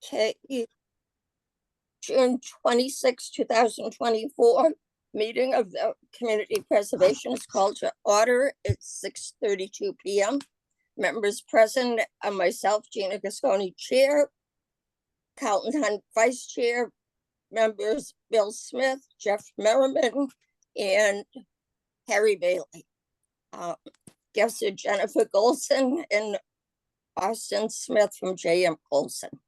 Okay, June 26, 2024, meeting of the Community Preservation is called to order. It's 6:32 p.m. Members present are myself, Gina Gasconi, Chair, Carlton Hunt, Vice Chair, members Bill Smith, Jeff Merriman, and Harry Bailey. Guests are Jennifer Golson and Austin Smith from J.M. Golson.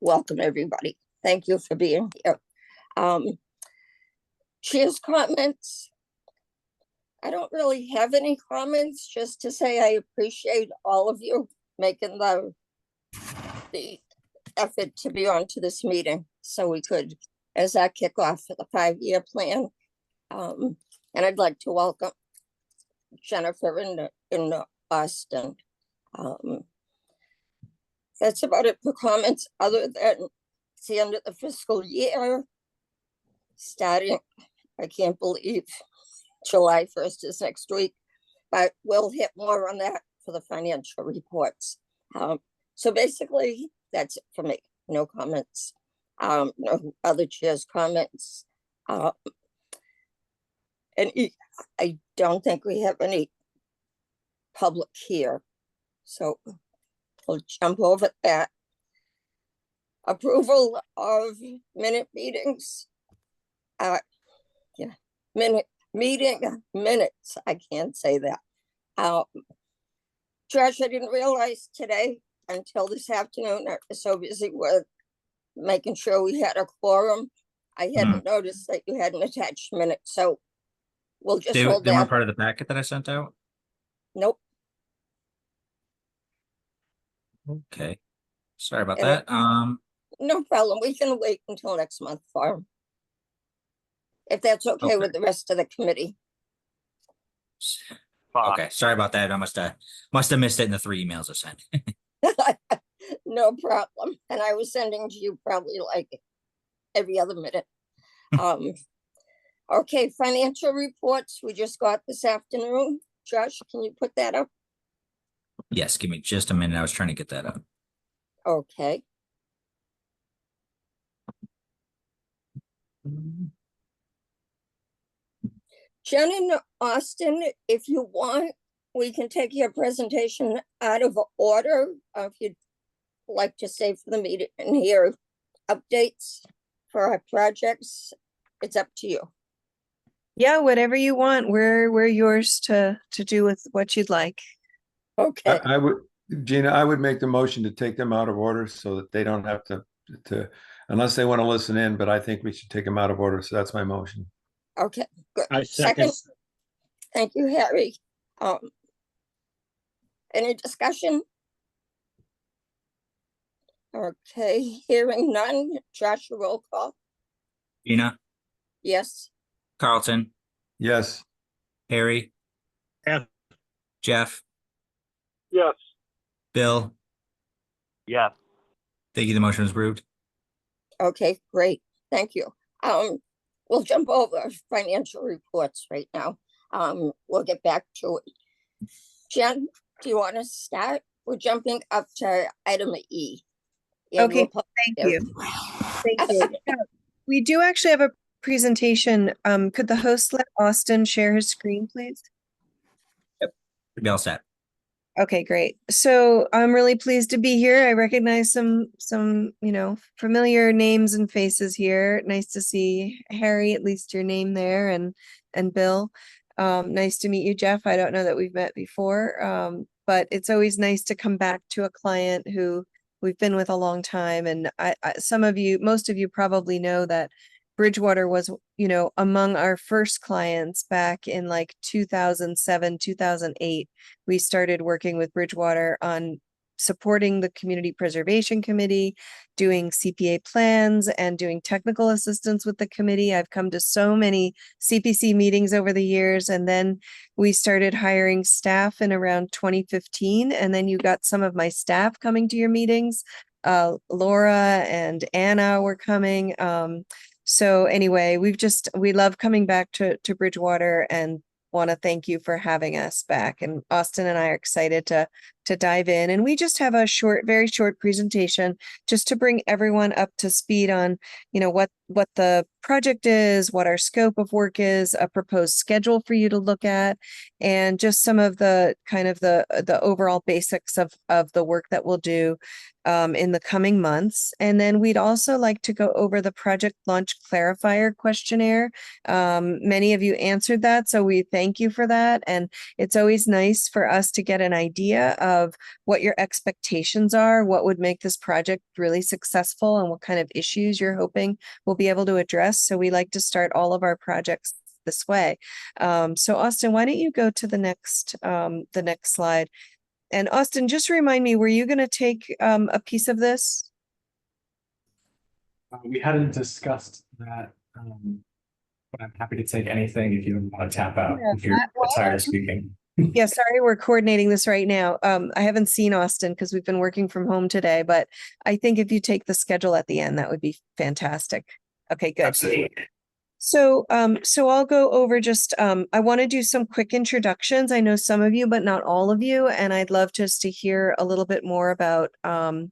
Welcome, everybody. Thank you for being here. Chair's comments. I don't really have any comments, just to say I appreciate all of you making the effort to be on to this meeting so we could, as our kickoff for the 5-year plan. And I'd like to welcome Jennifer in Austin. That's about it for comments, other than it's the end of the fiscal year. Starting, I can't believe July 1st is next week, but we'll hit more on that for the financial reports. So basically, that's it for me. No comments. No other chairs' comments. And I don't think we have any public here. So we'll jump over that. Approval of minute meetings. Meeting minutes. I can't say that. Josh, I didn't realize today until this afternoon. I was so busy with making sure we had a quorum. I hadn't noticed that you had an attached minute, so we'll just hold they that. weren't part of the packet that I sent out? Nope. Okay. Sorry about And that. No problem. We can wait until next month for 'em, if that's okay with the rest of the committee. Okay, sorry about that. I must have missed it in the 3 emails I sent. No problem. And I was sending to you probably like every other minute. Okay, financial reports we just got this afternoon. Josh, can you put that up? Yes, give me just a minute. I was trying to get that up. Okay. Jen and Austin, if you want, we can take your presentation out of order. If you'd like to stay for the meeting and hear updates for our projects, it's up to you. Yeah, whatever you want. We're yours to do with what you'd like. Okay. I would, Gina, I would make the motion to take them out of order so that they don't have to unless they want to listen in, but I think we should take them out of order. So that's my motion. Okay, good. I second. Thank you, Harry. Any discussion? Okay, hearing none. Joshua, roll call. Gina, Yes. Carlton, Yes. Harry, Yes. Jeff, Yes. Bill. Yes. Thank you. The motion is approved. Okay, great. Thank you. We'll jump over financial reports right now. We'll get back to it. Jen, do you want to start? We're jumping up to item E. Okay, thank you. Thank you. Yeah, we do actually have a presentation. Could the host let Austin share his screen, please? Be all set. Okay, great. So I'm really pleased to be here. I recognize some familiar names and faces here. Nice to see Harry, at least your name there, and Bill. Nice to meet you, Jeff. I don't know that we've met before, but it's always nice to come back to a client who we've been with a long time. And most of you probably know that Bridgewater was, among our first clients back in like 2007, 2008. We started working with Bridgewater on supporting the Community Preservation Committee, doing CPA plans, and doing technical assistance with the committee. I've come to so many CPC meetings over the years, and then we started hiring staff in around 2015, and then you got some of my staff coming to your meetings. Laura and Anna were coming. So anyway, we love coming back to Bridgewater and want to thank you for having us back. And Austin and I are excited to dive in. And we just have a very short presentation just to bring everyone up to speed on, what the project is, what our scope of work is, a proposed schedule for you to look at, and just some of the kind of the overall basics of the work that we'll do in the coming months. And then we'd also like to go over the project launch clarifier questionnaire. Many of you answered that, so we thank you for that. And it's always nice for us to get an idea of what your expectations are, what would make this project really successful, and what kind of issues you're hoping we'll be able to address. So we like to start all of our projects this way. So Austin, why don't you go to the next slide? And Austin, just remind me, were you going to take a piece of this? We hadn't discussed that, but I'm happy to take anything if you want to tap out Yeah, if you're tired of speaking. Yeah, sorry, we're coordinating this right now. I haven't seen Austin because we've been working from home today, but I think if you take the schedule at the end, that would be fantastic. Okay, good. Absolutely. So I'll go over just, I want to do some quick introductions. I know some of you, but not all of you, and I'd love just to hear a little bit more about, well,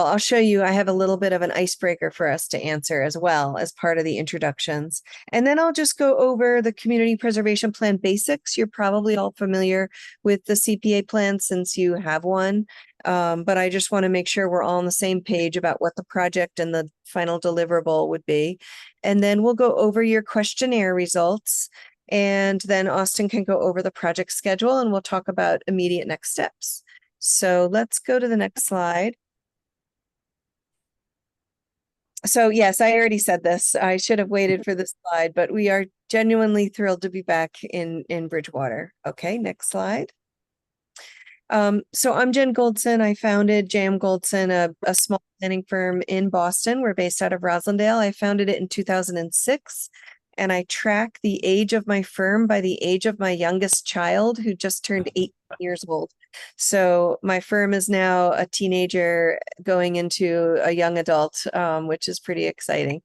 I'll show you, I have a little bit of an icebreaker for us to answer as well as part of the introductions. And then I'll just go over the Community Preservation Plan basics. You're probably all familiar with the CPA plan since you have one. But I just want to make sure we're all on the same page about what the project and the final deliverable would be. And then we'll go over your questionnaire results. And then Austin can go over the project schedule and we'll talk about immediate next steps. So let's go to the next slide. So yes, I already said this. I should have waited for this slide, but we are genuinely thrilled to be back in Bridgewater. Okay, next slide. So I'm Jen Goldson. I founded JM Goldson, a small planning firm in Boston. We're based out of Roslindale. I founded it in 2006. And I track the age of my firm by the age of my youngest child, who just turned 8 years old. So my firm is now a teenager going into a young adult, which is pretty exciting.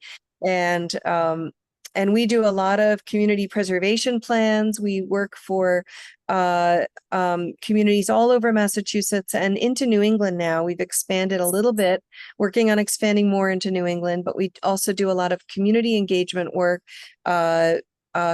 And we do a lot of community preservation plans. We work for communities all over Massachusetts and into New England now. We've expanded a little bit, working on expanding more into New England, but we also do a lot of community engagement work,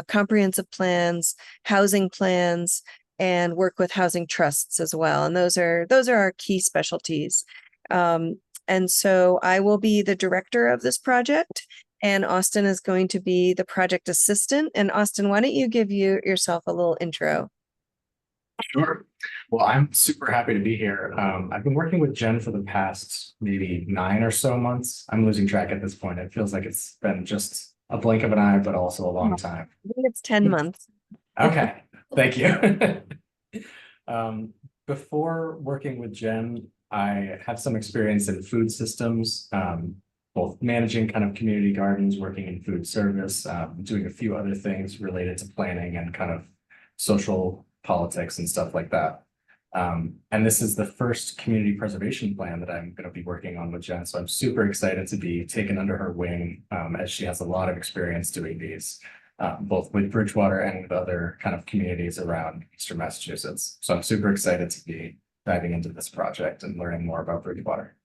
comprehensive plans, housing plans, and work with housing trusts as well. And those are our key specialties. And so I will be the director of this project, and Austin is going to be the project assistant. And Austin, why don't you give yourself a little intro? Sure. Well, I'm super happy to be here. I've been working with Jen for the past maybe 9 or so months. I'm losing track at this point. It feels like it's been just a blink of an eye, but also a long time. I think it's 10 months. Okay, thank you. Before working with Jen, I have some experience in food systems, both managing kind of community gardens, working in food service, doing a few other things related to planning and kind of social politics and stuff like that. And this is the first community preservation plan that I'm going to be working on with Jen. So I'm super excited to be taken under her wing, as she has a lot of experience doing these, both with Bridgewater and with other kind of communities around Eastern Massachusetts. So I'm super excited to be diving into this project and learning more about Bridgewater.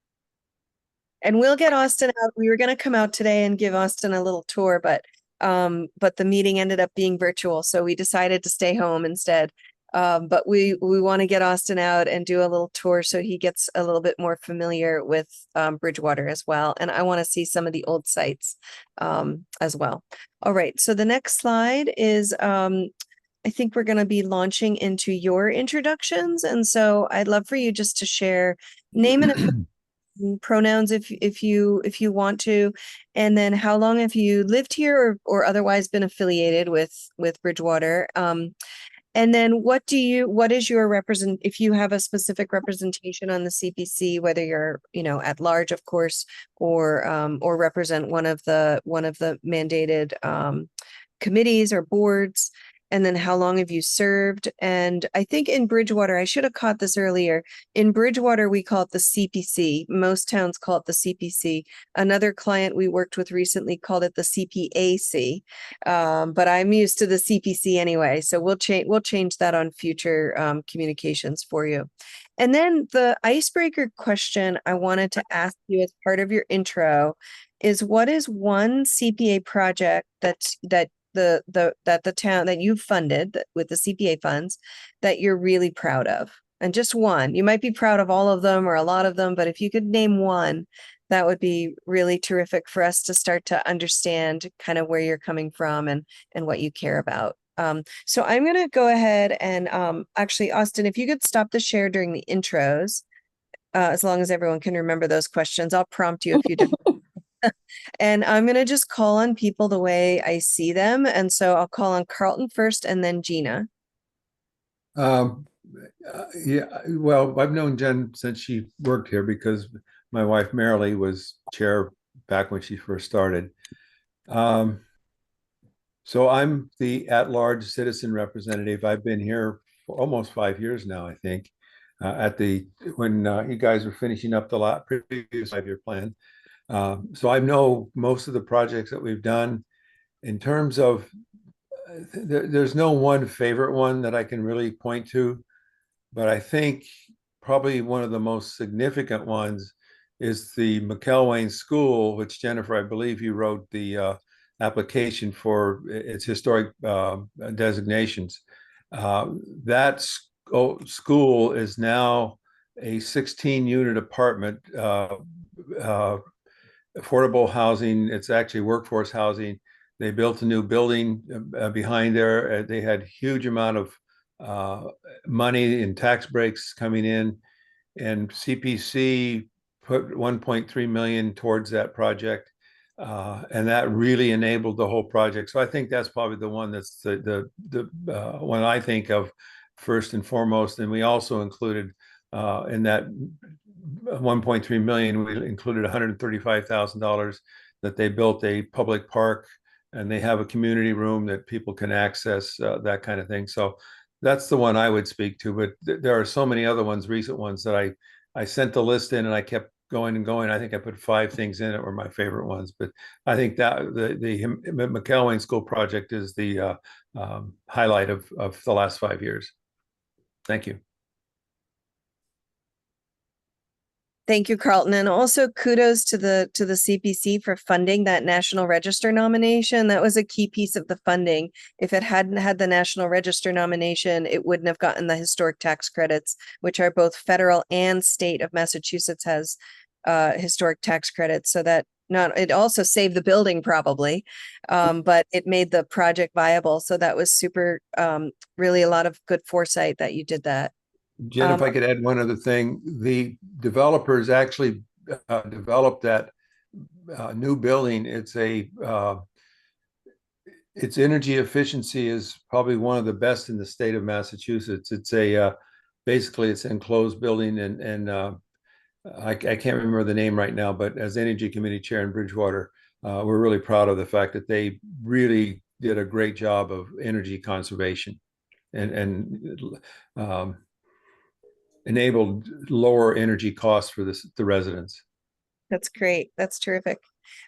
And we'll get Austin out. We were going to come out today and give Austin a little tour, but the meeting ended up being virtual, so we decided to stay home instead. But we want to get Austin out and do a little tour so he gets a little bit more familiar with Bridgewater as well. And I want to see some of the old sites as well. All right, so the next slide is I think we're going to be launching into your introductions. And so I'd love for you just to share name and pronouns if you want to, and then how long have you lived here or otherwise been affiliated with Bridgewater, and then what is your if you have a specific representation on the CPC, whether you're at large, of course, or represent one of the mandated committees or boards. and then how long have you served? And I think in Bridgewater, I should have caught this earlier. In Bridgewater, we call it the CPC. Most towns call it the CPC. Another client we worked with recently called it the CPAC. But I'm used to the CPC anyway, so we'll change that on future communications for you. And then the icebreaker question I wanted to ask you as part of your intro is, what is one CPA project that the town that you've funded with the CPA funds that you're really proud of? And just one. You might be proud of all of them or a lot of them, but if you could name one, that would be really terrific for us to start to understand kind of where you're coming from and what you care about. So I'm going to go ahead and actually, Austin, if you could stop the share during the intros, as long as everyone can remember those questions, I'll prompt you if you do. And I'm going to just call on people the way I see them. And so I'll call on Carlton first and then Gina. Yeah, well, I've known Jen since she worked here because my wife Marilee was chair back when she first started. So I'm the at-large citizen representative. I've been here for almost 5 years now, I think, when you guys were finishing up the previous 5-year plan. So I know most of the projects that we've done. In terms of, there's no one favorite one that I can really point to, but I think probably one of the most significant ones is the McElwain School, which Jennifer, I believe you wrote the application for its historic designations. That school is now a 16-unit apartment, affordable housing. It's actually workforce housing. They built a new building behind there. They had huge amount of money in tax breaks coming in, and CPC put 1.3 million towards that project. And that really enabled the whole project. So I think that's probably the one that's the one I think of first and foremost. And we also included in that 1.3 million, we included $135,000 that they built a public park, and they have a community room that people can access, that kind of thing. So that's the one I would speak to. But there are so many other ones, recent ones, that I sent the list in and I kept going and going. I think I put 5 things in it were my favorite ones. But I think that the McElwain School project is the highlight of the last 5 years. Thank you. Thank you, Carlton. And also kudos to the CPC for funding that National Register nomination. That was a key piece of the funding. If it hadn't had the National Register nomination, it wouldn't have gotten the historic tax credits, which are both federal and state of Massachusetts has historic tax credits. So that it also saved the building probably, but it made the project viable. So that was super, really a lot of good foresight that you did that. Jen, if I could add one other thing, the developers actually developed that new building. Its energy efficiency is probably one of the best in the state of Massachusetts. It's basically it's an enclosed building, and I can't remember the name right now, but as Energy Committee Chair in Bridgewater, we're really proud of the fact that they really did a great job of energy conservation and enabled lower energy costs for the residents. That's great. That's terrific.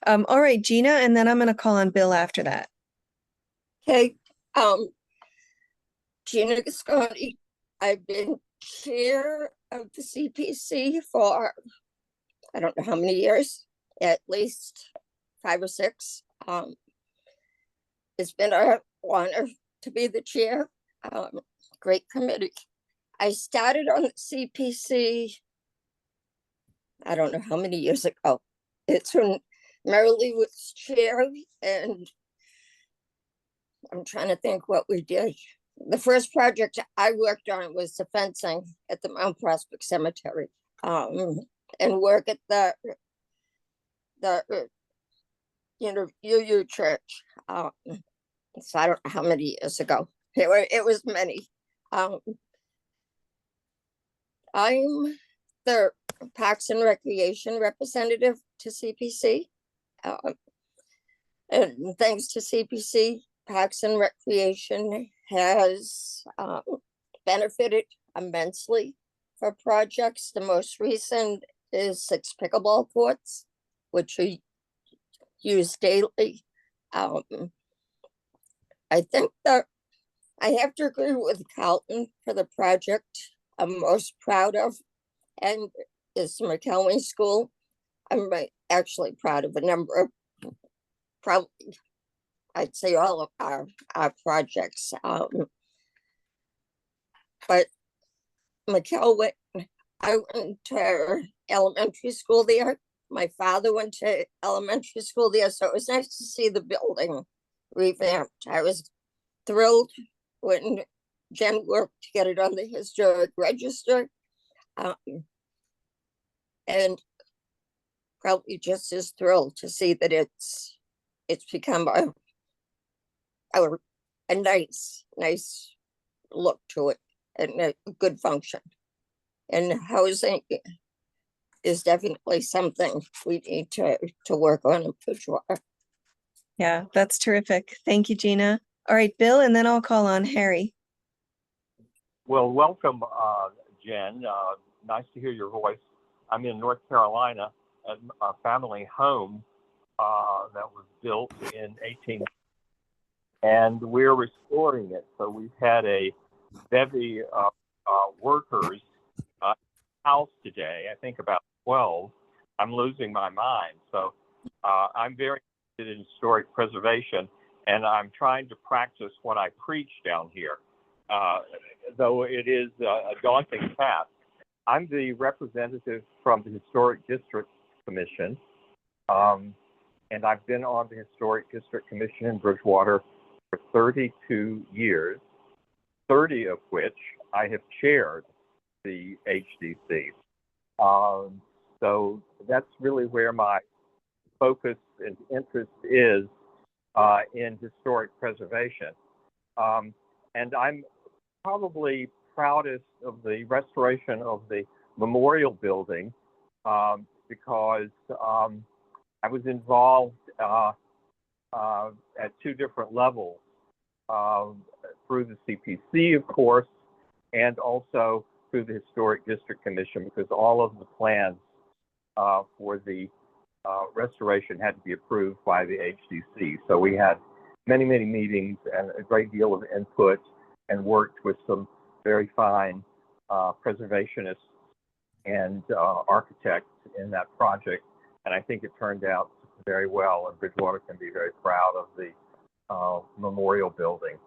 All right, Gina, and then I'm going to call on Bill after that. Okay, Gina Gasconi. I've been chair of the CPC for, I don't know how many years, at least 5 or 6. It's been an honor to be the chair. Great committee. I started on the CPC, I don't know how many years ago. It's when Marilee was chair, and I'm trying to think what we did. The first project I worked on was the fencing at the Mount Prospect Cemetery, and work at the UU Church. So I don't know how many years ago. It was many. I'm the Parks and Recreation representative to CPC. And thanks to CPC, Parks and Recreation has benefited immensely for projects. The most recent is 6 pickleball courts, which are used daily. I think that I have to agree with Carlton for the project I'm most proud of, and is the McElwain School. I'm actually proud of a number of, probably, I'd say all of our projects. But McElwain, I went to elementary school there. My father went to elementary school there, so it was nice to see the building revamped. I was thrilled when Jen worked to get it on the historic register. And probably just as thrilled to see that it's become a nice look to it and a good function. And housing is definitely something we need to work on in Bridgewater. Yeah, that's terrific. Thank you, Gina. All right, Bill, and then I'll call on Harry. Well, welcome, Jen. Nice to hear your voice. I'm in North Carolina at a family home that was built in 18, and we're restoring it. So we've had a bevy of workers house today. I think about 12. I'm losing my mind. So I'm very interested in historic preservation, and I'm trying to practice what I preach down here, though it is a daunting task. I'm the representative from the Historic District Commission, and I've been on the Historic District Commission in Bridgewater for 32 years, 30 of which I have chaired the HDC. So that's really where my focus and interest is in historic preservation. And I'm probably proudest of the restoration of the memorial building because I was involved at 2 different levels through the CPC, of course, and also through the Historic District Commission, because all of the plans for the restoration had to be approved by the HDC. So we had many meetings and a great deal of input and worked with some very fine preservationists and architects in that project. And I think it turned out very well, and Bridgewater can be very proud of the memorial building.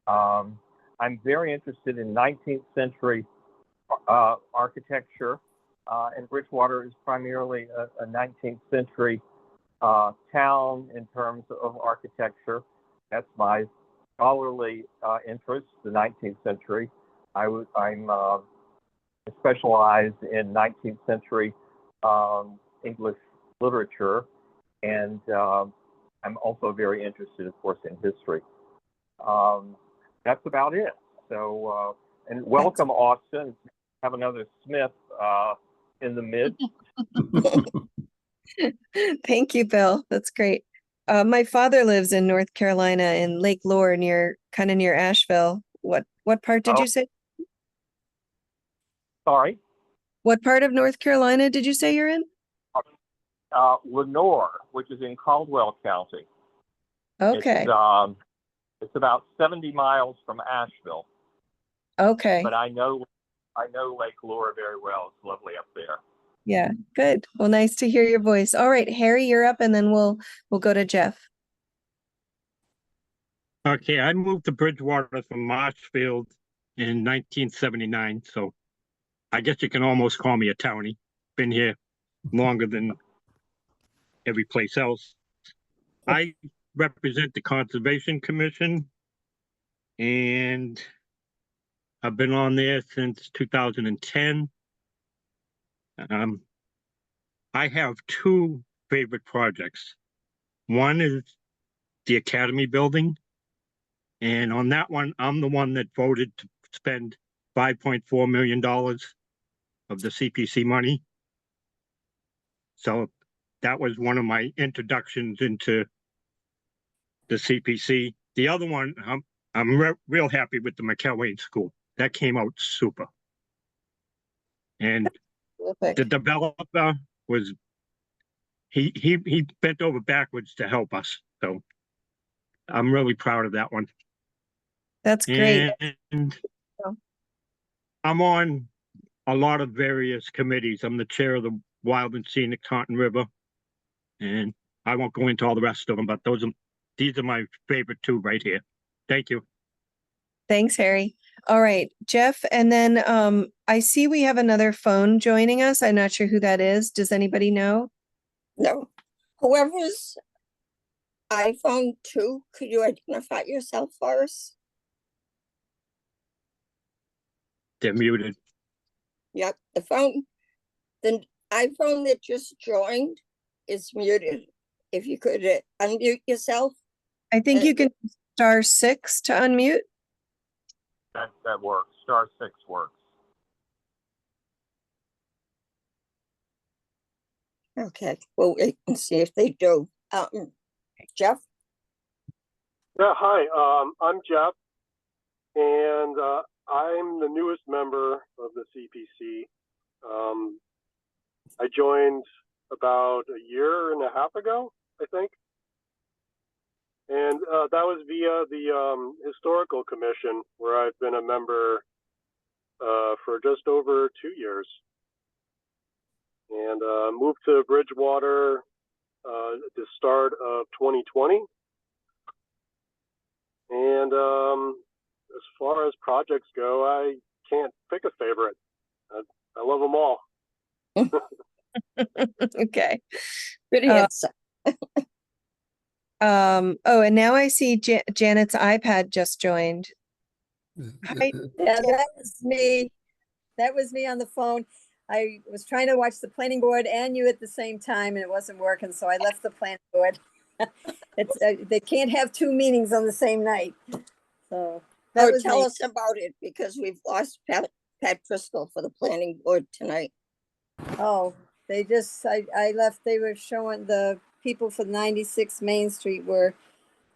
I'm very interested in 19th century architecture, and Bridgewater is primarily a 19th century town in terms of architecture. That's my scholarly interest, the 19th century. I'm specialized in 19th century English literature, and I'm also very interested, of course, in history. That's about it. So, and welcome, Austin. Have another Smith in the midst. Thank you, Bill. That's great. My father lives in North Carolina in Lake Lore, kind of near Asheville. What part did you say? Sorry? What part of North Carolina did you say you're in? Lenoir, which is in Caldwell County. Okay. It's about 70 miles from Asheville. Okay. But I know Lake Lore very well. It's lovely up there. Yeah, good. Well, nice to hear your voice. All right, Harry, you're up, and then we'll go to Jeff. Okay, I moved to Bridgewater from Marshfield in 1979, so I guess you can almost call me a townie. Been here longer than every place else. I represent the Conservation Commission, and I've been on there since 2010. I have 2 favorite projects. One is the Academy building, and on that one, I'm the one that voted to spend $5.4 million of the CPC money. So that was one of my introductions into the CPC. the other one, I'm real happy with the McElwain School. That came out super. And Terrific. the developer was, he bent over backwards to help us. So I'm really proud of that one. That's great. And Oh. I'm on a lot of various committees. I'm the chair of the Wild and Scenic Taunton River. And I won't go into all the rest of them, but these are my favorite two right here. Thank you. Thanks, Harry. All right, Jeff, and then I see we have another phone joining us. I'm not sure who that is. Does anybody know? No, whoever's iPhone 2, could you identify yourself for us? They're muted. Yep, the iPhone that just joined is muted. If you could unmute yourself. I think you can *6 to unmute. That works. *6 works. Okay, we'll wait and see if they do. Jeff? Yeah, hi, I'm Jeff, and I'm the newest member of the CPC. I joined about a year and a half ago, I think. And that was via the Historical Commission, where I've been a member for just over 2 years. And moved to Bridgewater at the start of 2020. And as far as projects go, I can't pick a favorite. I love them all. Okay. Good answer. Oh, and now I see Janet's iPad just joined. Hi. Yeah, that was me. That was me on the phone. I was trying to watch the planning board and you at the same time, and it wasn't working, so I left the planning board. It's they can't have two meetings on the same night. So that was Tell me. us about it, because we've lost Pat Driscoll for the planning board tonight. Oh, they just, I left, they were showing, the people for 96 Main Street were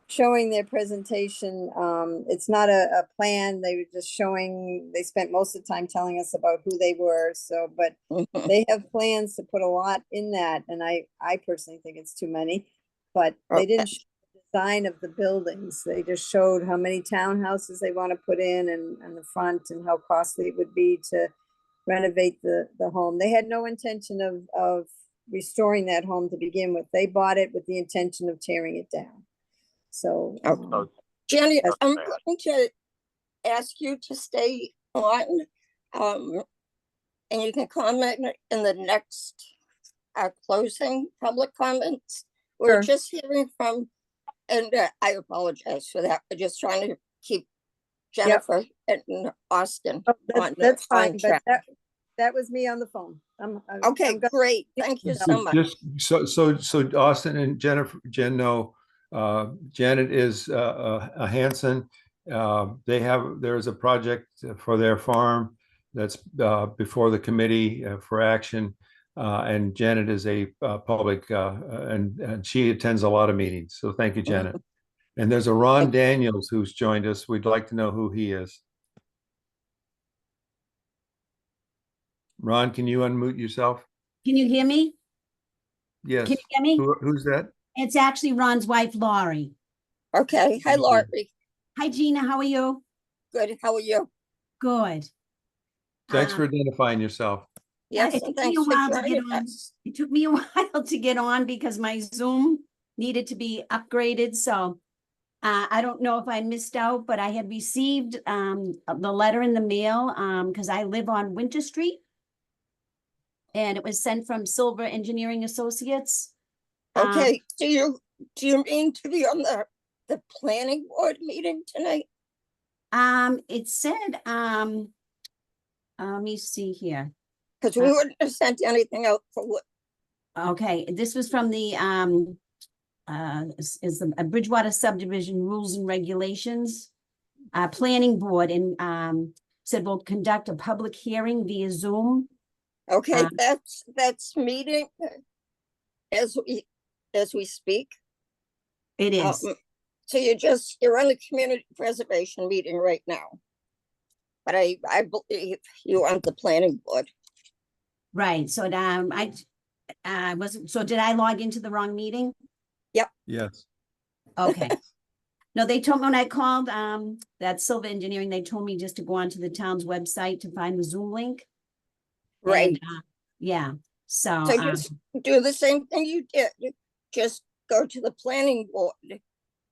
showing their presentation. It's not a plan. They were just showing, they spent most of the time telling us about who they were. So, but they have plans to put a lot in that. And I personally think it's too many, but they didn't show the design of the buildings. They just showed how many townhouses they want to put in and the front and how costly it would be to renovate the home. They had no intention of restoring that home to begin with. They bought it with the intention of tearing it down. So, Jenny, Yes. I'm going to ask you to stay on, and you can comment in the next closing public comments. We're Sure. just hearing from, and I apologize for that. We're just trying to keep Jennifer and Austin. oh, on that's on fine, but track. that was me on the phone. Okay, great. Thank you so much. Just so Austin and Jen know, Janet is a Hanson. There's a project for their farm that's before the committee for action. And Janet is a public, and she attends a lot of meetings. So thank you, Janet. And there's a Ron Daniels who's joined us. We'd like to know who he is. Ron, can you unmute yourself? Can you hear me? Yes. Can you hear me? Who's that? It's actually Ron's wife, Laurie. Okay, hi, Laurie. Hi, Gina. How are you? Good, how are you? Good. Thanks Uh, for identifying yourself. Yes, it and took me thanks a for while to get joining on. us. It took me a while to get on because my Zoom needed to be upgraded. So I don't know if I missed out, but I had received the letter in the mail because I live on Winter Street. And it was sent from Silver Engineering Associates. Okay, do you mean to be on the planning board meeting tonight? It said, let me see here. Because we wouldn't have sent anything out for what, Okay, this was from the is the Bridgewater Subdivision Rules and Regulations Planning Board, and said we'll conduct a public hearing via Zoom. okay, that's meeting as we speak. It is. So you're on the community preservation meeting right now. But I believe you on the planning board. Right, so I wasn't, so did I log into the wrong meeting? Yes. Okay. No, they told me when I called, that Silva Engineering, they told me just to go onto the town's website to find the Zoom link. Right. And, yeah, so, So just do the same thing you did. Just go to the planning board.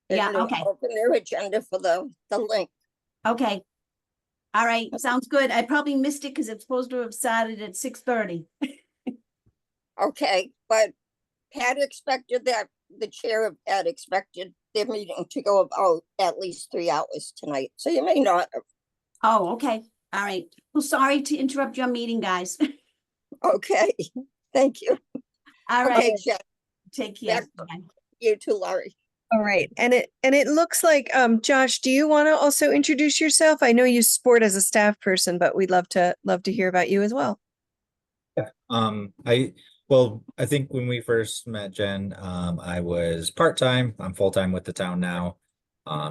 Yeah, and okay. Open their agenda for the link. okay. All right, sounds good. I probably missed it because it's supposed to have started at 6:30. Okay, but Pat expected that, the chair of Pat expected their meeting to go about at least 3 hours tonight. So you may not have. Oh, okay, all right. Well, sorry to interrupt your meeting, guys. Okay, thank you. All Okay, right, Jen, take care. back- Bye. you too, Laurie. All right. And it looks like, Josh, do you want to also introduce yourself? I know you sport as a staff person, but we'd love to hear about you as well. I think when we first met Jen, I was part-time. I'm full-time with the town now.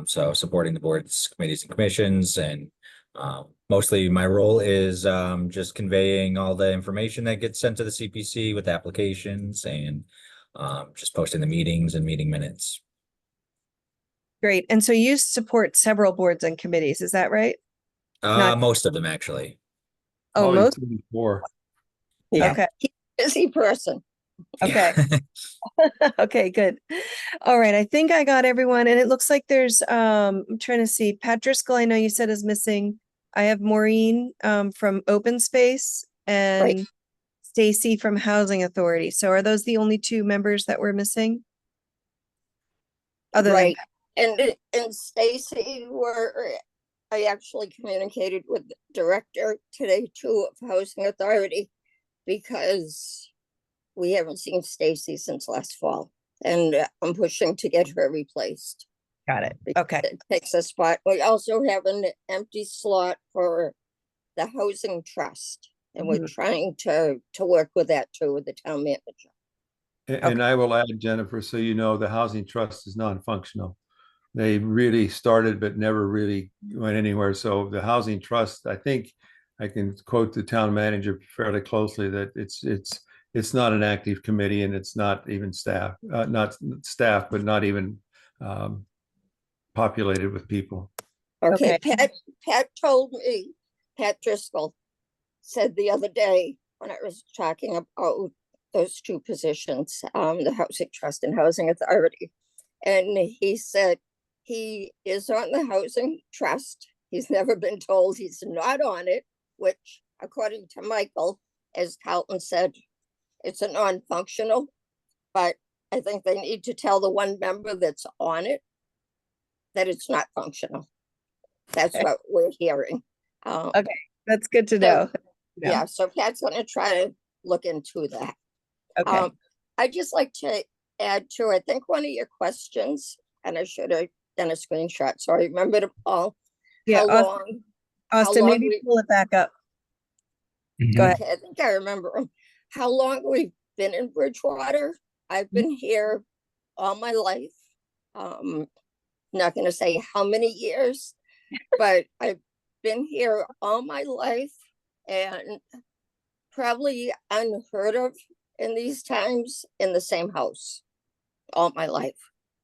So supporting the boards, committees and commissions, and mostly my role is just conveying all the information that gets sent to the CPC with applications and just posting the meetings and meeting minutes. Great. And so you support several boards and committees, is that right? Not- Most of them actually. Oh, Probably most? 3 or 4. Yeah. Okay. Busy person. Okay. Okay, good. All right. I think I got everyone. And it looks like there's, I'm trying to see, Pat Driscoll, I know you said is missing. I have Maureen, from Open Space and Stacy from Housing Authority. So are those the only 2 members that we're missing? Other than, Right. And Stacy I actually communicated with the director today too of Housing Authority because we haven't seen Stacy since last fall, and I'm pushing to get her replaced. got it. because Okay. It takes a spot. We also have an empty slot for the Housing Trust, and we're trying to work with that too with the town manager. And I will add, Jennifer, so you know, the Housing Trust is non-functional. They really started, but never really went anywhere. So the Housing Trust, I think I can quote the town manager fairly closely that it's not an active committee, and it's not even staff, but not even populated with people. Okay, Okay. Pat told me, Pat Driscoll said the other day when I was talking about those 2 positions, the Housing Trust and Housing Authority. And he said he is on the Housing Trust. He's never been told he's not on it, which according to Michael, as Carlton said, it's a non-functional, but I think they need to tell the one member that's on it that it's not functional. That's Okay. what we're hearing. That's good to So- know. Yeah, so Pat's gonna try to look into that. Okay. I'd just like to add to, I think one of your questions, and I should have done a screenshot, so I remember them all. Yeah. How Austin, long? Austin, long maybe we- pull it back up. Go ahead. Okay, I think I remember 'em. How long we've been in Bridgewater? I've been here all my life. Not gonna say how many years, but I've been here all my life, and probably unheard of in these times in the same house all my life.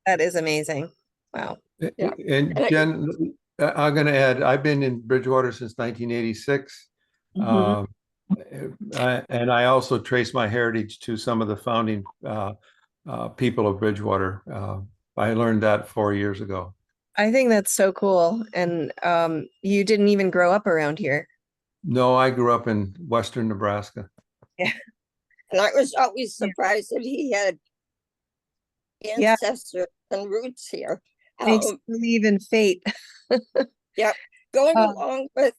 That is amazing. Wow. Yeah. And And Jen, I'm going to add, I've been in Bridgewater since 1986. Mhm. And I also trace my heritage to some of the founding people of Bridgewater. I learned that 4 years ago. I think that's so cool. And you didn't even grow up around here. No, I grew up in Western Nebraska. And I was always surprised that he had Yeah. ancestors and roots here. Makes you believe in fate. Going Um, along with,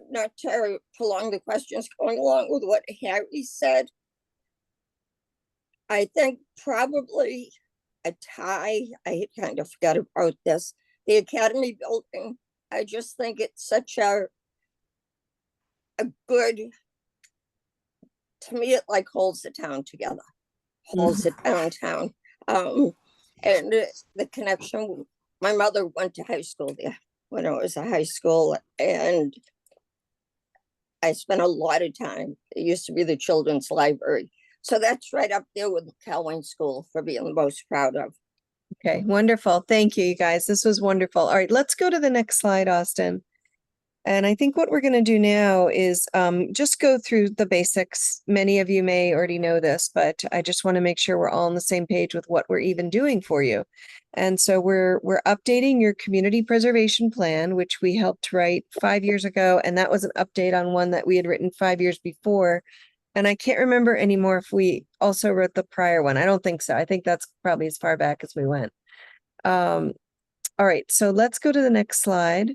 not to prolong the questions, going along with what Harry said, I think probably a tie, I had kind of forgot about this, the Academy building. I just think it's such a good, to me, it like holds the town together, holds it downtown. And the connection, my mother went to high school there when I was in high school, and I spent a lot of time. It used to be the children's library. So that's right up there with Calwyn School for being the most proud of. Okay, wonderful. Thank you, you guys. This was wonderful. All right, let's go to the next slide, Austin. And I think what we're going to do now is just go through the basics. Many of you may already know this, but I just want to make sure we're all on the same page with what we're even doing for you. And so we're updating your community preservation plan, which we helped write 5 years ago. And that was an update on one that we had written 5 years before. And I can't remember anymore if we also wrote the prior one. I don't think so. I think that's probably as far back as we went. All right, so let's go to the next slide.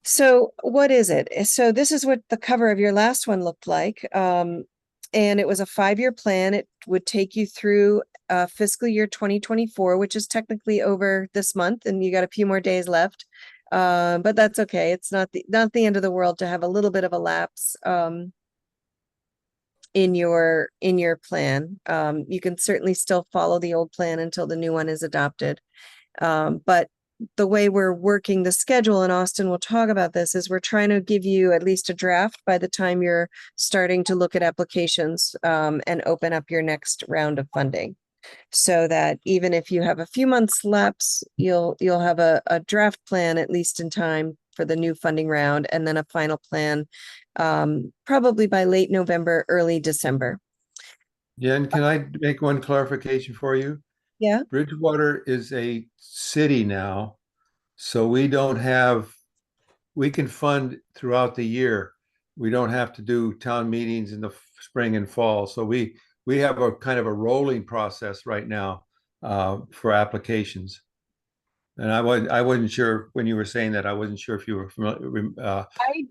So what is it? So this is what the cover of your last one looked like. And it was a 5-year plan. It would take you through fiscal year 2024, which is technically over this month, and you got a few more days left. But that's okay. It's not the end of the world to have a little bit of a lapse in your plan. You can certainly still follow the old plan until the new one is adopted. But the way we're working the schedule, and Austin will talk about this, is we're trying to give you at least a draft by the time you're starting to look at applications and open up your next round of funding. So that even if you have a few months lapse, you'll have a draft plan at least in time for the new funding round, and then a final plan probably by late November, early December. Jen, can I make one clarification for you? Yeah. Bridgewater is a city now, so we can fund throughout the year. We don't have to do town meetings in the spring and fall. So we have a kind of a rolling process right now for applications. And I wasn't sure when you were saying that. I wasn't sure if you were familiar.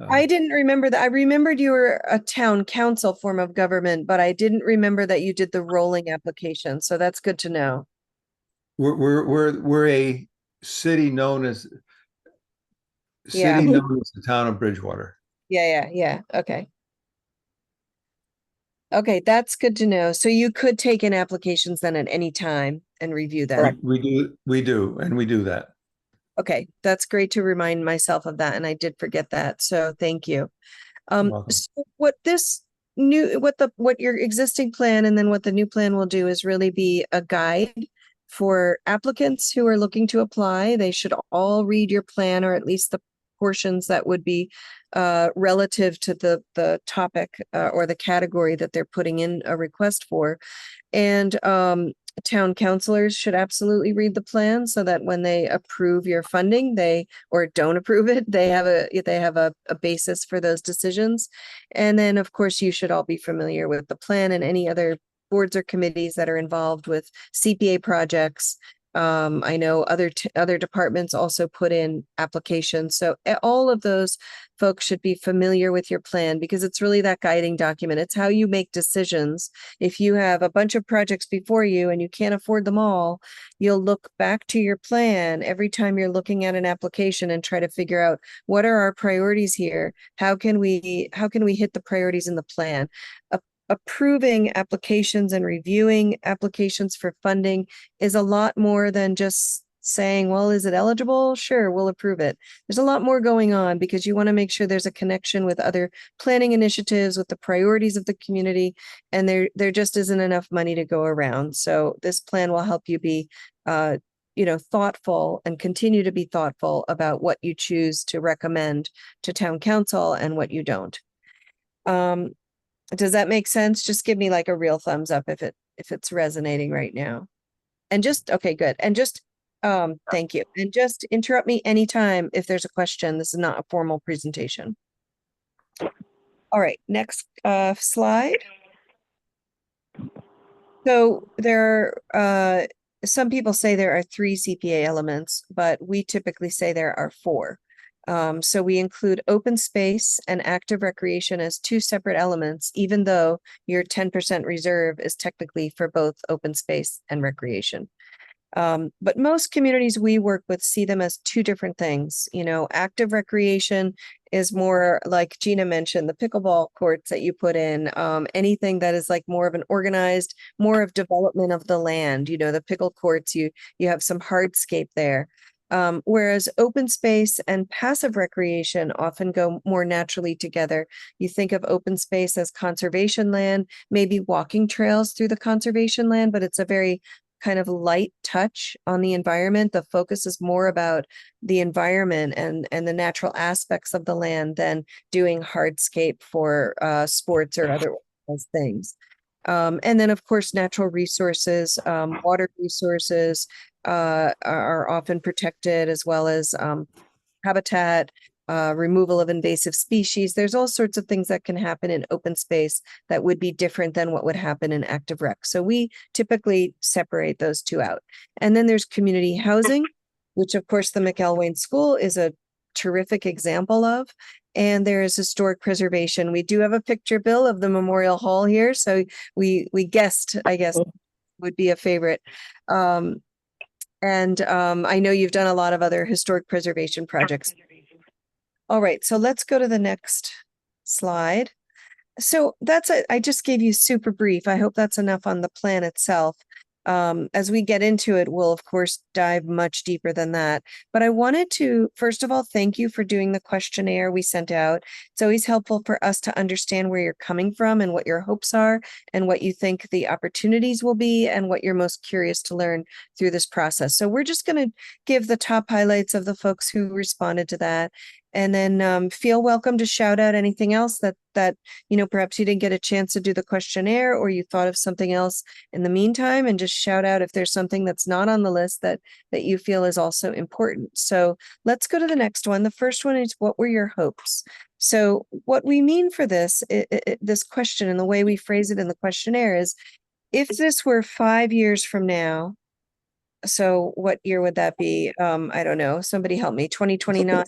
I didn't remember that. I remembered you were a town council form of government, but I didn't remember that you did the rolling application. So that's good to know. We're a city known as the town of Bridgewater. Yeah. Okay. Okay, that's good to know. So you could take in applications then at any time and review them. We do, and we do that. Okay, that's great to remind myself of that, and I did forget that. So thank you. Welcome. So what your existing plan and then what the new plan will do is really be a guide for applicants who are looking to apply. They should all read your plan, or at least the portions that would be relative to the topic or the category that they're putting in a request for. And town councilors should absolutely read the plan so that when they approve your funding, or don't approve it, they have a basis for those decisions. And then, of course, you should all be familiar with the plan and any other boards or committees that are involved with CPA projects. I know other departments also put in applications. So all of those folks should be familiar with your plan, because it's really that guiding document. It's how you make decisions. If you have a bunch of projects before you and you can't afford them all, you'll look back to your plan every time you're looking at an application and try to figure out, what are our priorities here? How can we hit the priorities in the plan? Approving applications and reviewing applications for funding is a lot more than just saying, well, is it eligible? Sure, we'll approve it. There's a lot more going on, because you want to make sure there's a connection with other planning initiatives, with the priorities of the community, and there just isn't enough money to go around. So this plan will help you be thoughtful, and continue to be thoughtful about what you choose to recommend to town council and what you don't. Does that make sense? Just give me like a real thumbs up if it's resonating right now. And okay, good. And thank you. And just interrupt me anytime if there's a question. This is not a formal presentation. All right, next slide. So some people say there are 3 CPA elements, but we typically say there are 4. So we include open space and active recreation as 2 separate elements, even though your 10% reserve is technically for both open space and recreation. But most communities we work with see them as 2 different things. Active recreation is more like Gina mentioned, the pickleball courts that you put in, anything that is like more of an organized, more of development of the land, you know, the pickle courts, you have some hardscape there. Whereas open space and passive recreation often go more naturally together. You think of open space as conservation land, maybe walking trails through the conservation land, but it's a very kind of light touch on the environment. The focus is more about the environment and the natural aspects of the land than doing hardscape for sports or other things. And then, of course, natural resources, water resources are often protected, as well as habitat, removal of invasive species. There's all sorts of things that can happen in open space that would be different than what would happen in active rec. So we typically separate those two out. And then there's community housing, which of course the McElwain School is a terrific example of. And there is historic preservation. We do have a picture, Bill, of the Memorial Hall here. So we guessed, I guess, would be a favorite. I know you've done a lot of other historic preservation projects. All right, so let's go to the next slide. So I just gave you super brief. I hope that's enough on the plan itself. As we get into it, we'll of course dive much deeper than that. But I wanted to, first of all, thank you for doing the questionnaire we sent out. It's always helpful for us to understand where you're coming from and what your hopes are and what you think the opportunities will be and what you're most curious to learn through this process. So we're just going to give the top highlights of the folks who responded to that. And then feel welcome to shout out anything else that perhaps you didn't get a chance to do the questionnaire, or you thought of something else in the meantime, and just shout out if there's something that's not on the list that you feel is also important. So let's go to the next one. The first one is, what were your hopes? So what we mean for this question, and the way we phrase it in the questionnaire, is if this were 5 years from now, so what year would that be? I don't know. Somebody help me. 2029.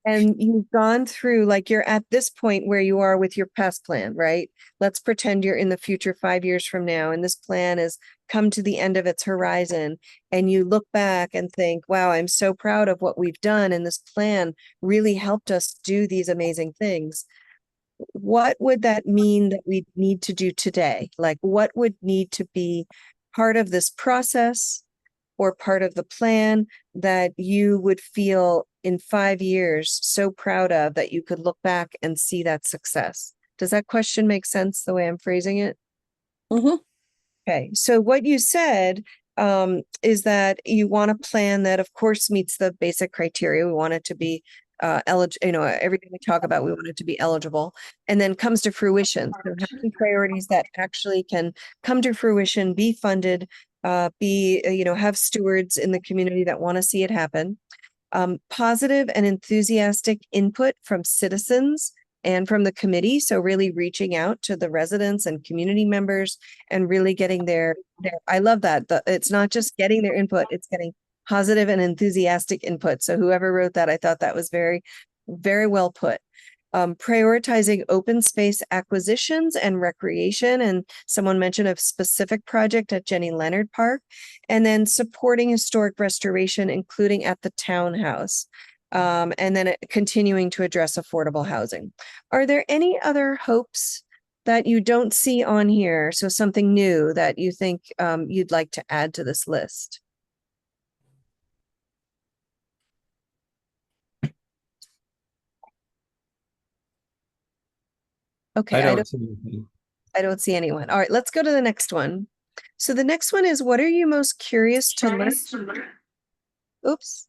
And you've gone through, like, you're at this point where you are with your past plan, right? Let's pretend you're in the future 5 years from now, and this plan has come to the end of its horizon, and you look back and think, wow, I'm so proud of what we've done, and this plan really helped us do these amazing things. What would that mean that we need to do today? Like, what would need to be part of this process or part of the plan that you would feel in 5 years so proud of that you could look back and see that success? Does that question make sense the way I'm phrasing it? Mm-hmm. Okay, so what you said is that you want a plan that, of course, meets the basic criteria. We want it to be eligible, everything we talk about, we want it to be eligible, and then comes to fruition. So having priorities that actually can come to fruition, be funded, have stewards in the community that want to see it happen. Positive and enthusiastic input from citizens and from the committee. So really reaching out to the residents and community members and really getting their I love that. It's not just getting their input, it's getting positive and enthusiastic input. So whoever wrote that, I thought that was very, very well put. Prioritizing open space acquisitions and recreation. And someone mentioned a specific project at Jenny Leonard Park, and then supporting historic restoration, including at the townhouse. And then continuing to address affordable housing. Are there any other hopes that you don't see on here? So something new that you think you'd like to add to this list? Okay, I don't see anything. I don't see anyone. All right, let's go to the next one. So the next one is, what are you most curious to learn? Oops.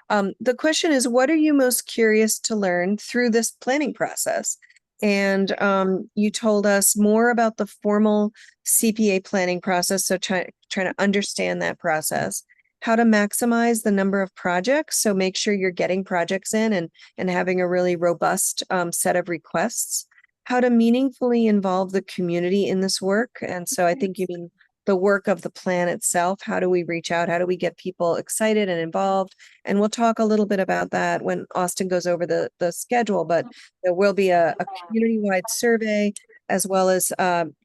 The question is, what are you most curious to learn through this planning process? And you told us more about the formal CPA planning process, so trying to understand that process. How to maximize the number of projects, so make sure you're getting projects in and having a really robust set of requests. How to meaningfully involve the community in this work. And so I think you mean the work of the plan itself. How do we reach out? How do we get people excited and involved? And we'll talk a little bit about that when Austin goes over the schedule, but there will be a community-wide survey, as well as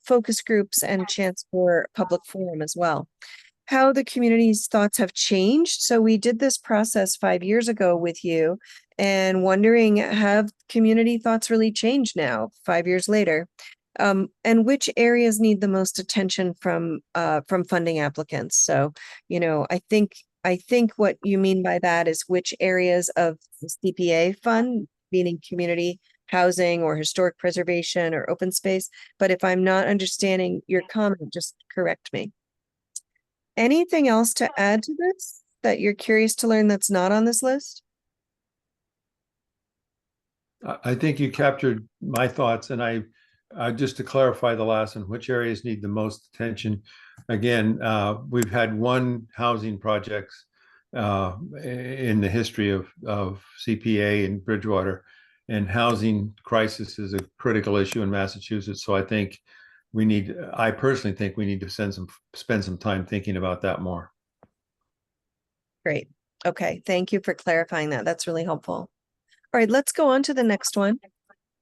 focus groups and chance for public forum as well. how the community's thoughts have changed. So we did this process 5 years ago with you, and wondering, have community thoughts really changed now, 5 years later? And which areas need the most attention from funding applicants? So, I think what you mean by that is which areas of the CPA fund, meaning community housing or historic preservation or open space. But if I'm not understanding your comment, just correct me. Anything else to add to this that you're curious to learn that's not on this list? I think you captured my thoughts, and just to clarify the last one, which areas need the most attention? Again, we've had one housing projects in the history of CPA in Bridgewater, and housing crisis is a critical issue in Massachusetts. So I personally think we need to spend some time thinking about that more. Great. Okay. Thank you for clarifying that. That's really helpful. All right, let's go on to the next one.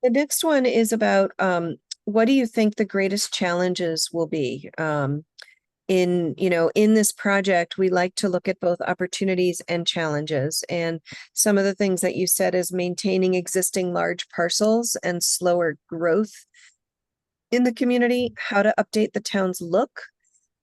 The next one is about what do you think the greatest challenges will be? In this project, we like to look at both opportunities and challenges. And some of the things that you said is maintaining existing large parcels and slower growth in the community, how to update the town's look,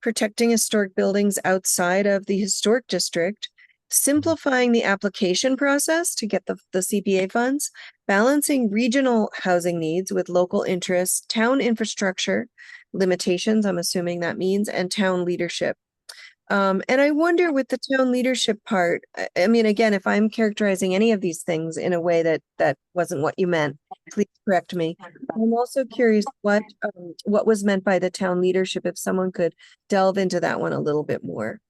protecting historic buildings outside of the historic district, simplifying the application process to get the CPA funds, balancing regional housing needs with local interests, town infrastructure limitations, I'm assuming that means, and town leadership. And I wonder with the town leadership part, I mean, again, if I'm characterizing any of these things in a way that wasn't what you meant, please correct me. I'm also curious what was meant by the town leadership, if someone could delve into that one a little bit more.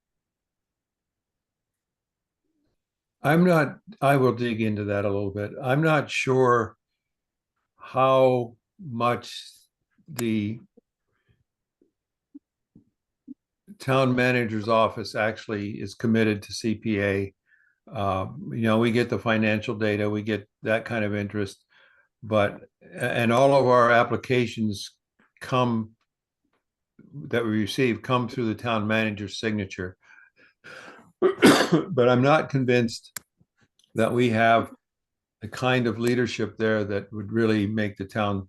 I will dig into that a little bit. I'm not sure how much the town manager's office actually is committed to CPA. We get the financial data, we get that kind of interest, and all of our applications that we receive come through the town manager's signature. But I'm not convinced that we have the kind of leadership there that would really make the town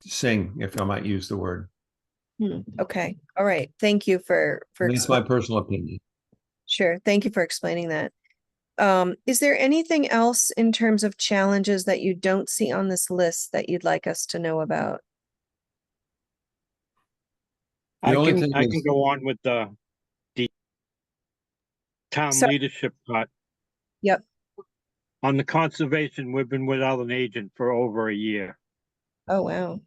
sing, if I might use the word. Okay. All right. Thank you for That's my personal opinion. Sure. Thank you for explaining that. Is there anything else in terms of challenges that you don't see on this list that you'd like us to know about? I only can thing I is- can go on with the town So- leadership part. Yep. On the conservation, we've been without an agent for over a year. Oh, wow.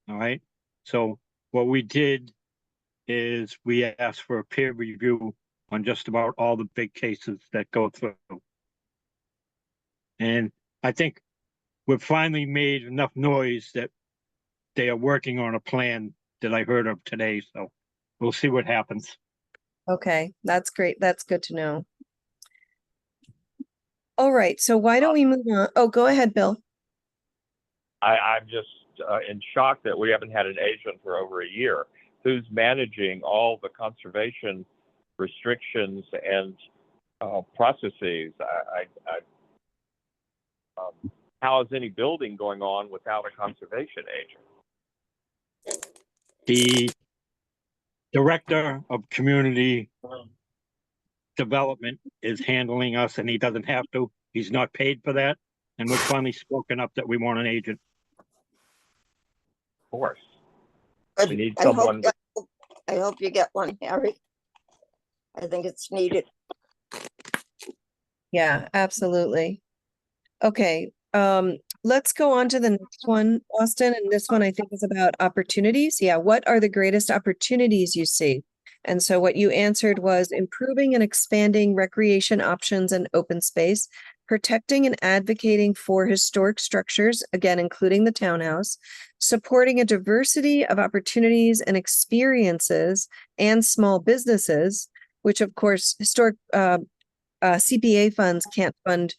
All right. So what we did is we asked for a peer review on just about all the big cases that go through. And I think we've finally made enough noise that they are working on a plan that I heard of today. So we'll see what happens. Okay. That's great. That's good to know. All right. So why don't we move on? Oh, go ahead, Bill. I'm just in shock that we haven't had an agent for over a year who's managing all the conservation restrictions and processes. How is any building going on without a conservation agent? The director of community development is handling us, and he doesn't have to. He's not paid for that. And we've finally spoken up that we want an agent. Of course. Good. We need I hope someone. I hope you get one, Harry. I think it's needed. Yeah, absolutely. Okay. Let's go on to the next one, Austin. And this one I think is about opportunities. Yeah. What are the greatest opportunities you see? And so what you answered was improving and expanding recreation options and open space, protecting and advocating for historic structures, again, including the townhouse, supporting a diversity of opportunities and experiences and small businesses, which of course, historic CPA funds can't fund,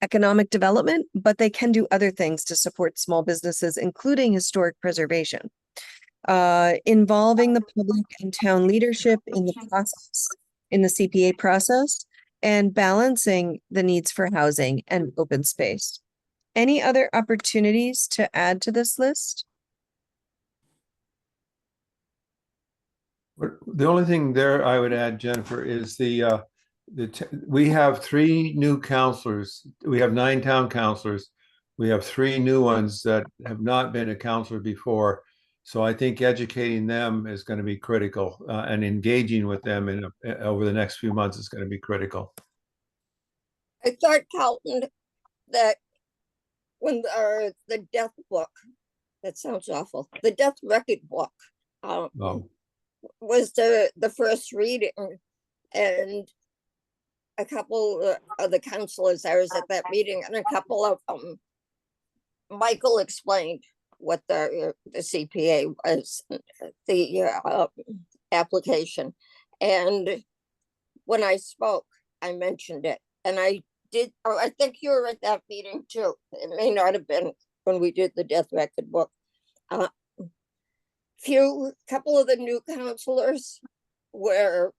economic development, but they can do other things to support small businesses, including historic preservation. involving the public and town leadership in the process, in the CPA process, and balancing the needs for housing and open space. Any other opportunities to add to this list? The only thing there I would add, Jennifer, is we have 3 new counselors. We have 9 town counselors. We have 3 new ones that have not been a counselor before. So I think educating them is going to be critical, and engaging with them over the next few months is going to be critical. I thought, Carlton, that when the death book, that sounds awful, the death record book was the first reading, and a couple of the counselors, I was at that meeting, and a couple of Michael explained what the CPA was, the application. And when I spoke, I mentioned it. And I think you were at that meeting too. It may not have been when we did the death record book. Couple of the new counselors were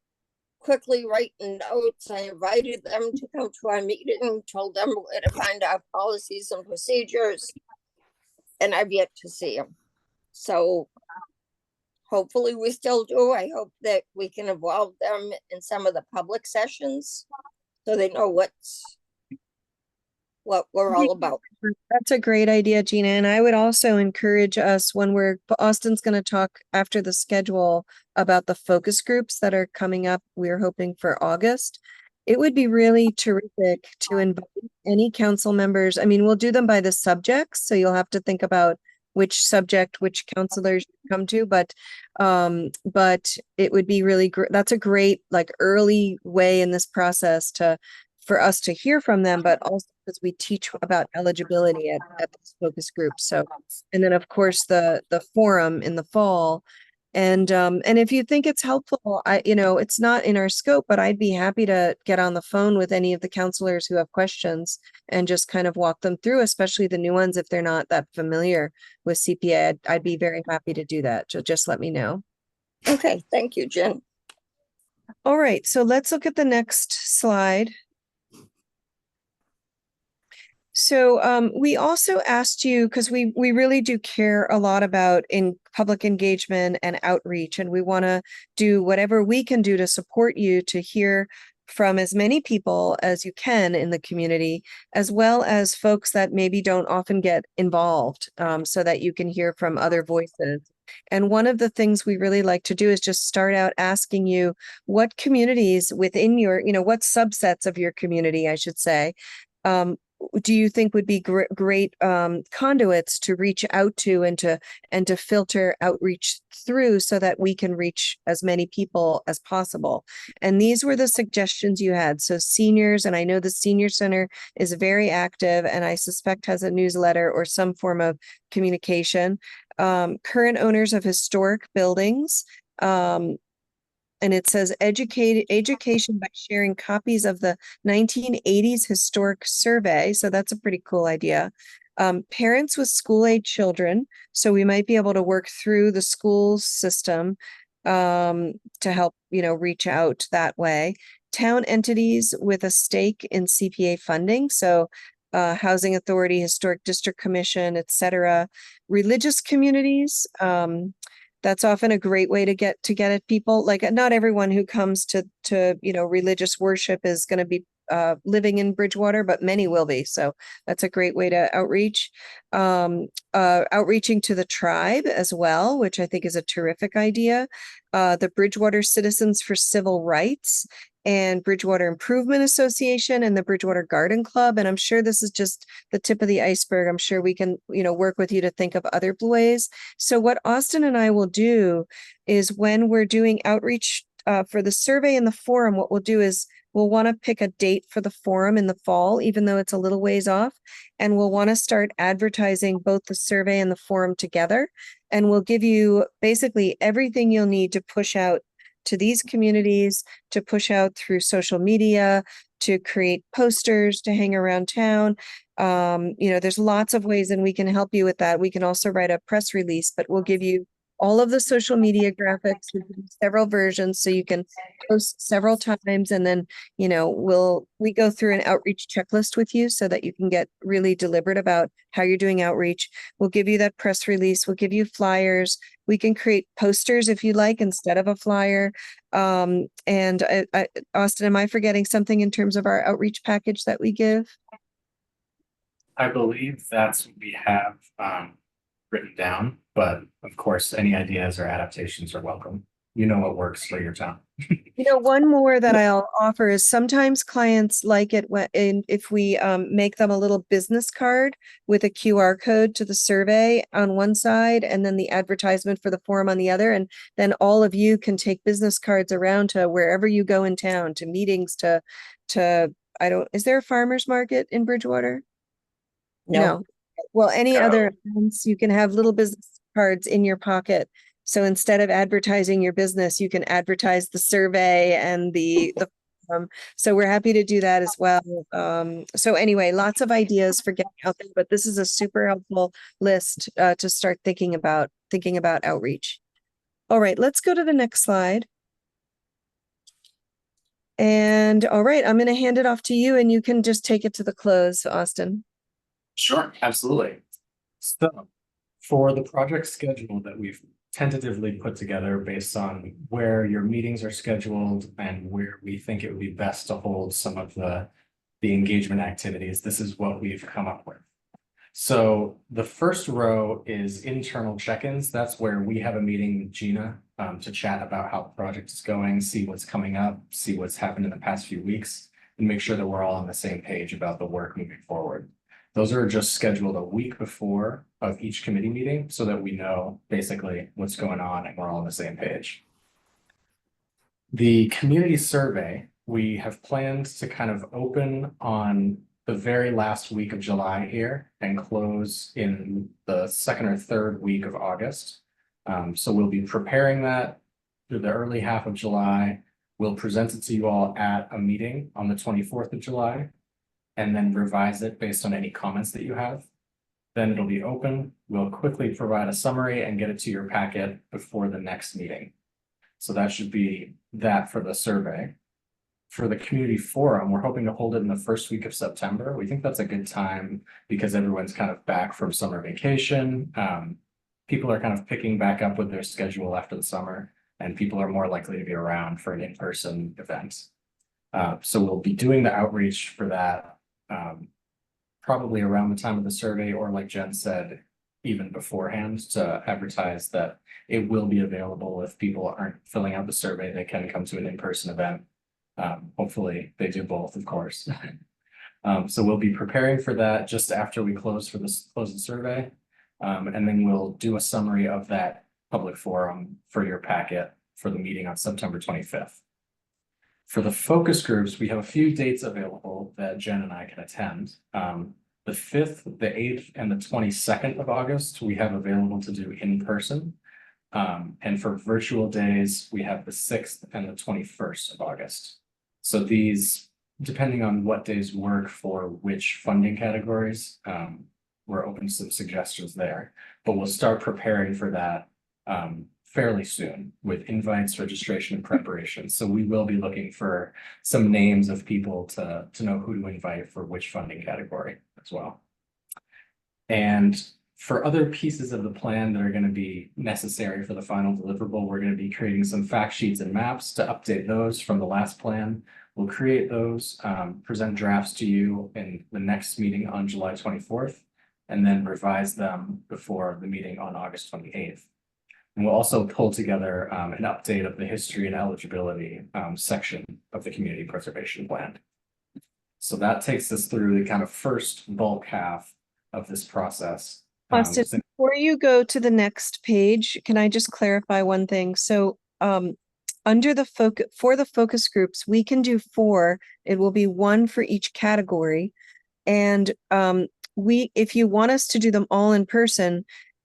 quickly writing notes. I invited them to come to our meeting, told them where to find our policies and procedures, and I've yet to see them. So hopefully we still do. I hope that we can involve them in some of the public sessions so they know what we're all about. That's a great idea, Gina. And I would also encourage us when Austin's going to talk after the schedule about the focus groups that are coming up. We're hoping for August. It would be really terrific to invite any council members. I mean, we'll do them by the subjects. So you'll have to think about which subject, which counselors come to, but it would be really great. That's a great early way in this process for us to hear from them, but also because we teach about eligibility at this focus group. So, and then of course the forum in the fall. And if you think it's helpful, it's not in our scope, but I'd be happy to get on the phone with any of the counselors who have questions and just kind of walk them through, especially the new ones if they're not that familiar with CPA. I'd be very happy to do that. So just let me know. Okay, thank you, Jen. All right, so let's look at the next slide. So we also asked you, because we really do care a lot about public engagement and outreach, and we want to do whatever we can do to support you to hear from as many people as you can in the community, as well as folks that maybe don't often get involved, so that you can hear from other voices. And one of the things we really like to do is just start out asking you what communities within your, what subsets of your community, I should say, do you think would be great conduits to reach out to and to filter outreach through so that we can reach as many people as possible? And these were the suggestions you had. So seniors, and I know the senior center is very active and I suspect has a newsletter or some form of communication. Current owners of historic buildings, and it says education by sharing copies of the 1980s historic survey. So that's a pretty cool idea. Parents with school-age children. So we might be able to work through the school system to help, reach out that way. Town entities with a stake in CPA funding. So Housing Authority, Historic District Commission, etc. Religious communities. That's often a great way to get at people. Not everyone who comes to religious worship is going to be living in Bridgewater, but many will be. So that's a great way to outreach. Outreaching to the tribe as well, which I think is a terrific idea. The Bridgewater Citizens for Civil Rights and Bridgewater Improvement Association and the Bridgewater Garden Club. And I'm sure this is just the tip of the iceberg. I'm sure we can, work with you to think of other ways. So what Austin and I will do is when we're doing outreach for the survey and the forum, what we'll do is we'll want to pick a date for the forum in the fall, even though it's a little ways off. And we'll want to start advertising both the survey and the forum together. And we'll give you basically everything you'll need to push out to these communities, to push out through social media, to create posters, to hang around town. There's lots of ways and we can help you with that. We can also write a press release, but we'll give you all of the social media graphics, we do several versions, so you can post several times, and then, you know, we go through an outreach checklist with you so that you can get really deliberate about how you're doing outreach. We'll give you that press release, we'll give you flyers, we can create posters if you like instead of a flyer. Austin, am I forgetting something in terms of our outreach package that we give? I believe that's what we have written down, but of course, any ideas or adaptations are welcome. You know what works for your town. You know, one more that I'll offer is sometimes clients like it if we make them a little business card with a QR code to the survey on one side and then the advertisement for the forum on the other. And then all of you can take business cards around to wherever you go in town, to meetings, is there a farmer's market in Bridgewater? No. Well, any other events, you can have little business cards in your pocket. So instead of advertising your business, you can advertise the survey and so we're happy to do that as well. So anyway, lots of ideas for getting out there, but this is a super helpful list to start thinking about outreach. All right, let's go to the next slide. And all right, I'm going to hand it off to you and you can just take it to the close, Austin. Sure, absolutely. So for the project schedule that we've tentatively put together based on where your meetings are scheduled and where we think it would be best to hold some of the engagement activities, this is what we've come up with. So the first row is internal check-ins. That's where we have a meeting with Gina to chat about how the project is going, see what's coming up, see what's happened in the past few weeks, and make sure that we're all on the same page about the work moving forward. Those are just scheduled a week before of each committee meeting so that we know basically what's going on and we're all on the same page. The community survey, we have planned to kind of open on the very last week of July here and close in the second or third week of August. So we'll be preparing that through the early half of July. We'll present it to you all at a meeting on the 24th of July. And then revise it based on any comments that you have. Then it'll be open. We'll quickly provide a summary and get it to your packet before the next meeting. So that should be that for the survey. For the community forum, we're hoping to hold it in the first week of September. We think that's a good time because everyone's kind of back from summer vacation. People are kind of picking back up with their schedule after the summer, and people are more likely to be around for an in-person event. So we'll be doing the outreach for that probably around the time of the survey, or like Jen said, even beforehand, to advertise that it will be available. If people aren't filling out the survey, they can come to an in-person event. Hopefully they do both, of course. So we'll be preparing for that just after we close the survey. And then we'll do a summary of that public forum for your packet for the meeting on September 25th. For the focus groups, we have a few dates available that Jen and I can attend. The 5th, the 8th, and the 22nd of August, we have available to do in person. And for virtual days, we have the 6th and the 21st of August. So these, depending on what days work for which funding categories, we're open to some suggestions there. But we'll start preparing for that fairly soon with invites, registration, and preparation. So we will be looking for some names of people to know who to invite for which funding category as well. And for other pieces of the plan that are going to be necessary for the final deliverable, we're going to be creating some fact sheets and maps to update those from the last plan. We'll create those, present drafts to you in the next meeting on July 24th, and then revise them before the meeting on August 28th. And we'll also pull together an update of the history and eligibility section of the community preservation plan. So that takes us through the kind of first bulk half of this process. Austin, before you go to the next page, can I just clarify one thing? So under the focus groups, we can do 4. It will be 1 for each category. And if you want us to do them all in person,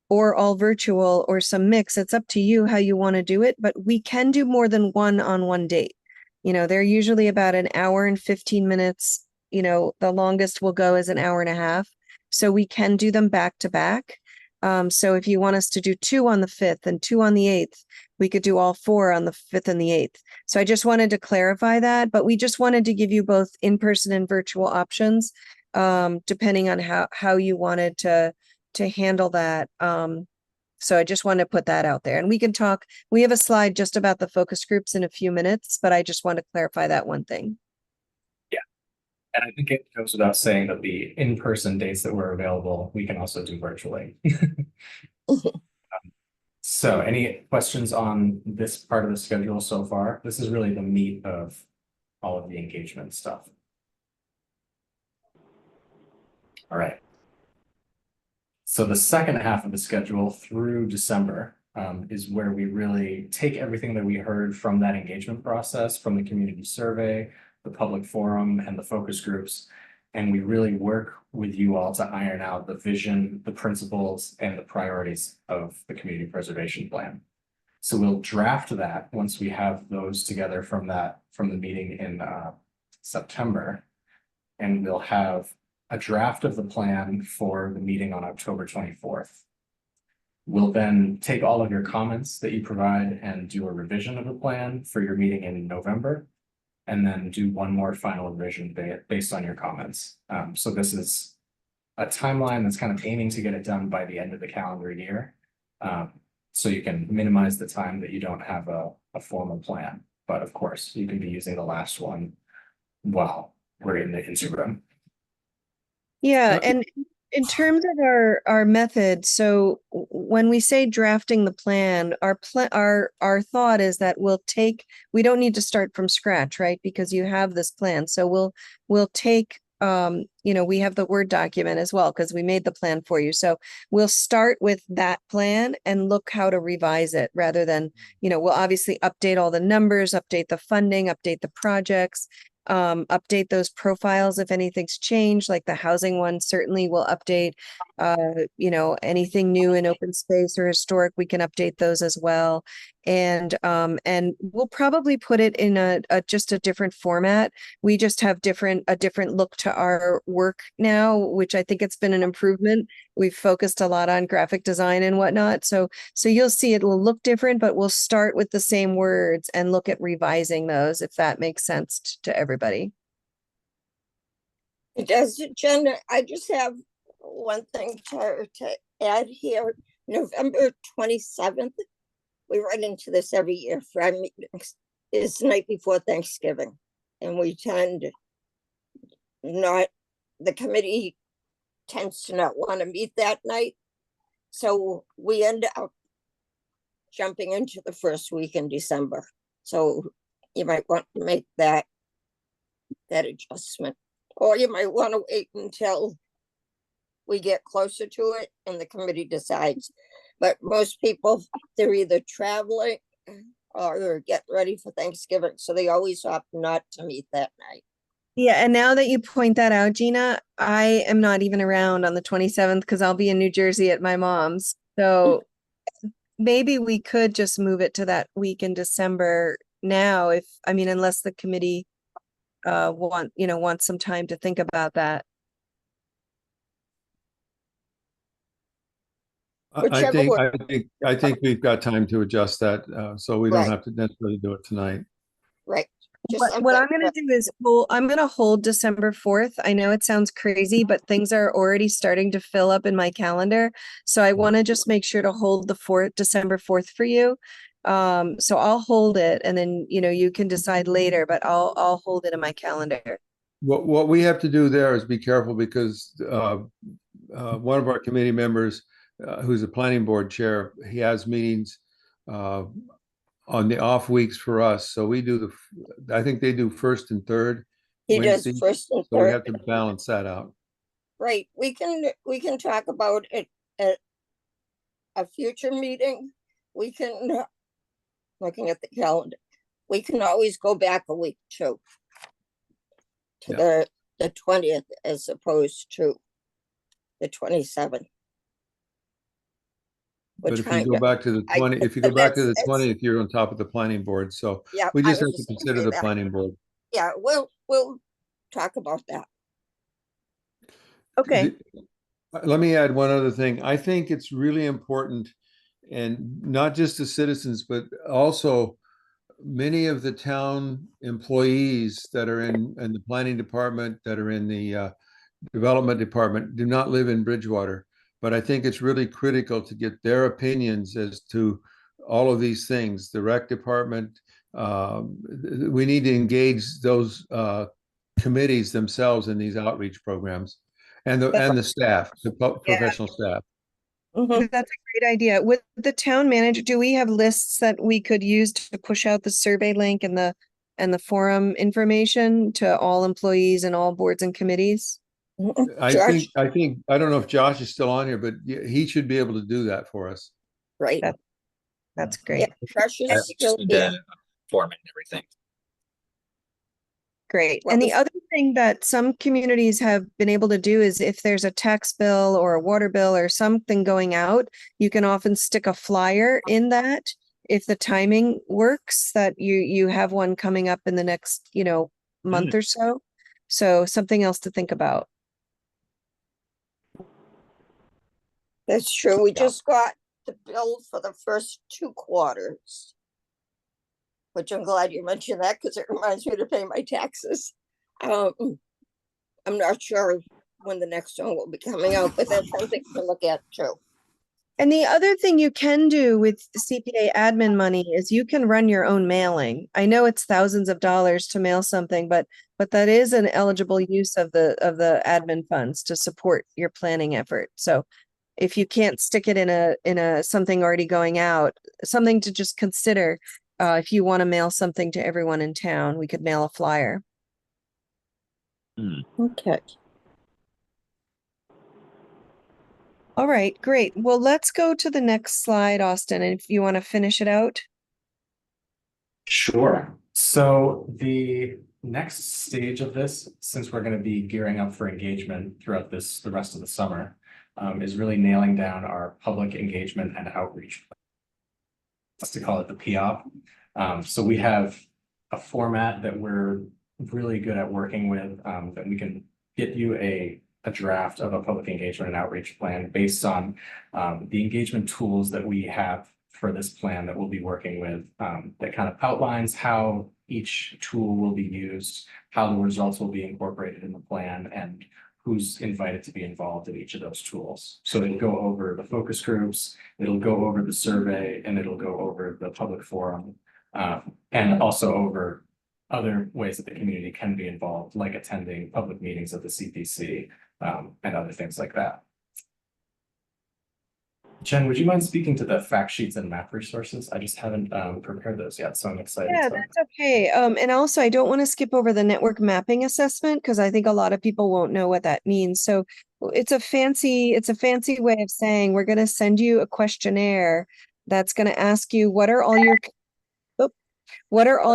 or all virtual, or some mix, it's up to you how you want to do it, but we can do more than one on one date. You know, they're usually about an hour and 15 minutes. You know, the longest will go is an hour and a half. So we can do them back to back. So if you want us to do 2 on the 5th and 2 on the 8th, we could do all 4 on the 5th and the 8th. So I just wanted to clarify that, but we just wanted to give you both in-person and virtual options, depending on how you wanted to handle that. So I just wanted to put that out there, and we can talk. We have a slide just about the focus groups in a few minutes, but I just want to clarify that one thing. And I think it goes without saying that the in-person dates that were available, we can also do virtually. So any questions on this part of the schedule so far? This is really the meat of all of the engagement stuff. All right. So the second half of the schedule through December is where we really take everything that we heard from that engagement process, from the community survey, the public forum, and the focus groups, and we really work with you all to iron out the vision, the principles, and the priorities of the community preservation plan. So we'll draft that once we have those together from the meeting in September, and we'll have a draft of the plan for the meeting on October 24th. We'll then take all of your comments that you provide and do a revision of the plan for your meeting in November, and then do one more final revision based on your comments. So this is a timeline that's kind of aiming to get it done by the end of the calendar year. So you can minimize the time that you don't have a formal plan. But of course, you can be using the last one while we're in the interim. Yeah, and in terms of our method, so when we say drafting the plan, our thought is that we don't need to start from scratch, right? Because you have this plan. So we'll take we have the Word document as well, because we made the plan for you. So we'll start with that plan and look how to revise it, rather than, we'll obviously update all the numbers, update the funding, update the projects, update those profiles if anything's changed, like the housing one certainly will update. Anything new in open space or historic, we can update those as well. And we'll probably put it in just a different format. We just have a different look to our work now, which I think it's been an improvement. We've focused a lot on graphic design and whatnot. So you'll see it will look different, but we'll start with the same words and look at revising those, if that makes sense to everybody. It does, Jen. I just have one thing to add here. November 27th, we run into this every year for our meetings, is the night before Thanksgiving. And we the committee tends to not want to meet that night. So we end up jumping into the first week in December. So you might want to make that adjustment. Or you might want to wait until we get closer to it and the committee decides. But most people, they're either traveling or they're getting ready for Thanksgiving. So they always opt not to meet that night. Yeah, and now that you point that out, Gina, I am not even around on the 27th because I'll be in New Jersey at my mom's. So maybe we could just move it to that week in December now, unless the committee wants some time to think about that. I think we've got time to adjust that, so we don't have to necessarily do it tonight. Right. What I'm going to do is I'm going to hold December 4th. I know it sounds crazy, but things are already starting to fill up in my calendar. So I want to just make sure to hold the December 4th for you. So I'll hold it, and then, you can decide later, but I'll hold it in my calendar. What we have to do there is be careful, because one of our committee members, who's a planning board chair, he has meetings on the off weeks for us. So we do I think they do first and third. He Wednesday, does first and so third. we have to balance that out. Right. We can talk about it at a future meeting. We can, looking at the calendar, we can always go back a week too, to the 20th as opposed to the 27th. But if you go back to the 20th, you're on top of the planning board. So yeah, we just have to consider the planning board. Yeah, we'll talk about that. Okay. Let me add one other thing. I think it's really important, and not just the citizens, but also many of the town employees that are in the planning department, that are in the development department, do not live in Bridgewater. But I think it's really critical to get their opinions as to all of these things. The rec department, we need to engage those committees themselves in these outreach programs, and the staff, the professional staff. Mhm. That's a great idea. With the town manager, do we have lists that we could use to push out the survey link and the forum information to all employees and all boards and committees? Josh, I don't know if Josh is still on here, but he should be able to do that for us. right, That- That's yeah, great. Josh Yeah, is we still just need here. to form it and everything. Great. What And the was- other thing that some communities have been able to do is if there's a tax bill or a water bill or something going out, you can often stick a flyer in that if the timing works, that you have one coming up in the next, month or so. So something else to think about. That's true. We Yeah. just got the bill for the first 2 quarters. Which I'm glad you mentioned that because it reminds me to pay my taxes. I'm not sure when the next one will be coming out, but that's something to look at too. And the other thing you can do with CPA admin money is you can run your own mailing. I know it's thousands of dollars to mail something, but that is an eligible use of the admin funds to support your planning effort. So if you can't stick it in a something already going out, something to just consider, if you want to mail something to everyone in town, we could mail a flyer. Okay. All right, great. Well, let's go to the next slide, Austin, and if you want to finish it out. Sure. So the next stage of this, since we're going to be gearing up for engagement throughout the rest of the summer, is really nailing down our public engagement and outreach. Let's to call it the POP. So we have a format that we're really good at working with, that we can get you a draft of a public engagement and outreach plan based on the engagement tools that we have for this plan that we'll be working with, that kind of outlines how each tool will be used, how the results will be incorporated in the plan, and who's invited to be involved in each of those tools. So it'll go over the focus groups, it'll go over the survey, and it'll go over the public forum, and also over other ways that the community can be involved, like attending public meetings at the CPC, and other things like that. Jen, would you mind speaking to the fact sheets and map resources? I just haven't prepared those yet, so I'm excited. Yeah, to- that's okay. And also I don't want to skip over the network mapping assessment because I think a lot of people won't know what that means. So it's a fancy way of saying we're going to send you a questionnaire that's going to ask you what are all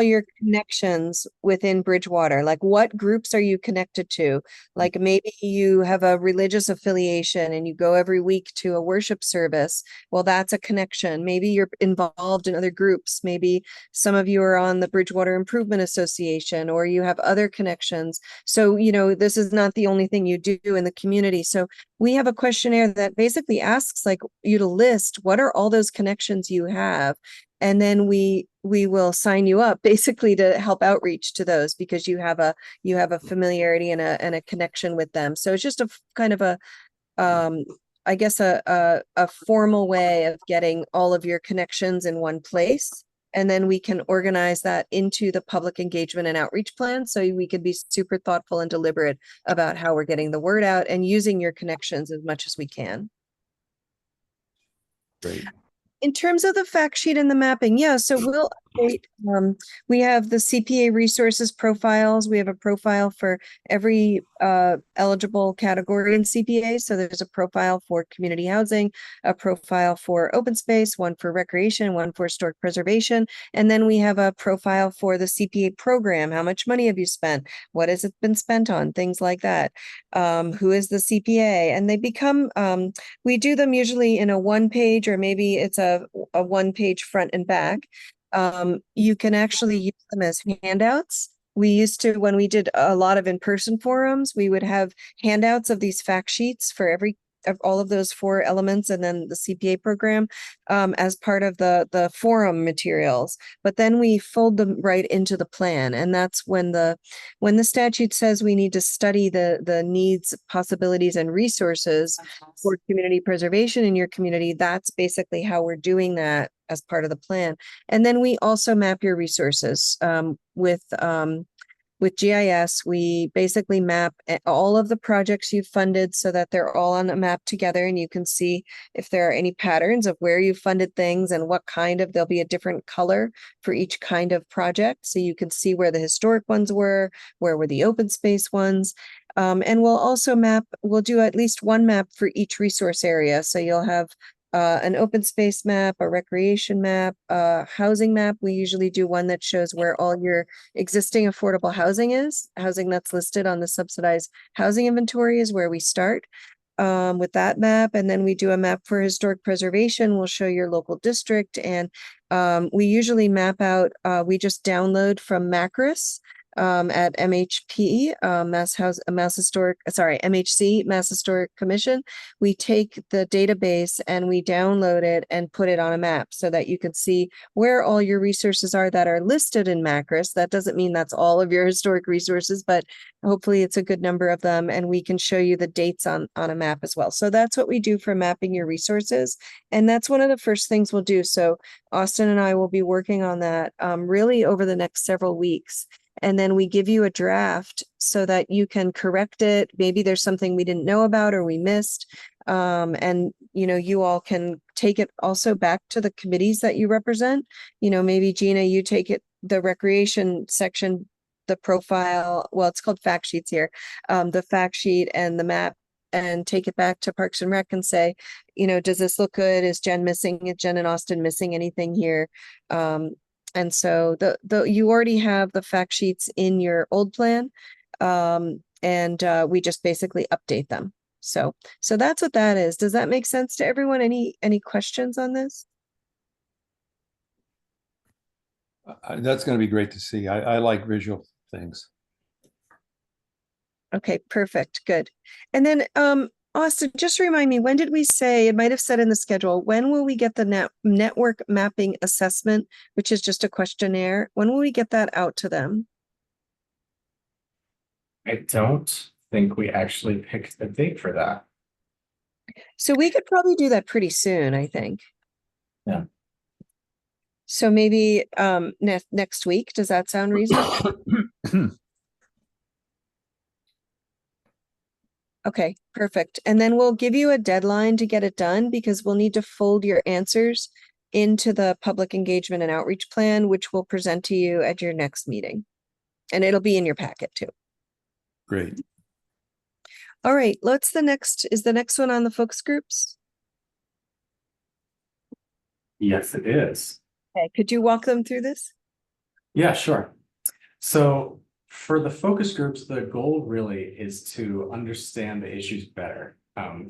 your connections within Bridgewater? Like what groups are you connected to? Like maybe you have a religious affiliation and you go every week to a worship service. Well, that's a connection. Maybe you're involved in other groups. Maybe some of you are on the Bridgewater Improvement Association, or you have other connections. So, this is not the only thing you do in the community. So we have a questionnaire that basically asks like you to list what are all those connections you have. And then we will sign you up basically to help outreach to those because you have a familiarity and a connection with them. So it's just a kind of a I guess a formal way of getting all of your connections in one place. And then we can organize that into the public engagement and outreach plan. So we can be super thoughtful and deliberate about how we're getting the word out and using your connections as much as we can. Great. In terms of the fact sheet and the mapping, yeah, so we'll update. We have the CPA resources profiles. We have a profile for every eligible category in CPA. So there's a profile for community housing, a profile for open space, one for recreation, one for historic preservation. And then we have a profile for the CPA program. How much money have you spent? What has it been spent on? Things like that. Who is the CPA? And they become, we do them usually in a 1-page, or maybe it's a 1-page front and back. You can actually use them as handouts. We used to, when we did a lot of in-person forums, we would have handouts of these fact sheets for every all of those 4 elements and then the CPA program as part of the forum materials. But then we fold them right into the plan. And that's when the statute says we need to study the needs, possibilities, and resources for community preservation in your community. That's basically how we're doing that as part of the plan. And then we also map your resources with GIS. We basically map all of the projects you've funded so that they're all on a map together, and you can see if there are any patterns of where you funded things and what kind of, there'll be a different color for each kind of project. So you can see where the historic ones were the open space ones. And we'll also we'll do at least one map for each resource area. So you'll have an open space map, a recreation map, a housing map. We usually do one that shows where all your existing affordable housing is. Housing that's listed on the subsidized housing inventory is where we start with that map. And then we do a map for historic preservation. We'll show your local district. And we usually map out, we just download from Macris. At MHP, MHC, Mass Historic Commission, we take the database and we download it and put it on a map so that you can see where all your resources are that are listed in Macris. That doesn't mean that's all of your historic resources, but hopefully it's a good number of them, and we can show you the dates on a map as well. So that's what we do for mapping your resources. And that's one of the first things we'll do. So Austin and I will be working on that really over the next several weeks. And then we give you a draft so that you can correct it. Maybe there's something we didn't know about or we missed. And, you all can take it also back to the committees that you represent. Maybe Gina, you take it, the recreation section, the profile, well, it's called fact sheets here, the fact sheet and the map, and take it back to Parks and Rec and say, does this look good? Is Jen and Austin missing anything here? And so you already have the fact sheets in your old plan, and we just basically update them. So that's what that is. Does that make sense to everyone? Any questions on this? That's going to be great to see. I like visual things. Okay, perfect. Good. And then Austin, just remind me, when did we say, it might have said in the schedule, when will we get the network mapping assessment, which is just a questionnaire? When will we get that out to them? I don't think we actually picked a date for that. So we could probably do that pretty soon, I think. Yeah. So maybe next week, does that sound reasonable? Okay, perfect. And then we'll give you a deadline to get it done, because we'll need to fold your answers into the public engagement and outreach plan, which we'll present to you at your next meeting. And it'll be in your packet too. Great. All right, is the next one on the focus groups? Yes, it is. Okay, could you walk them through this? Yeah, sure. So for the focus groups, the goal really is to understand the issues better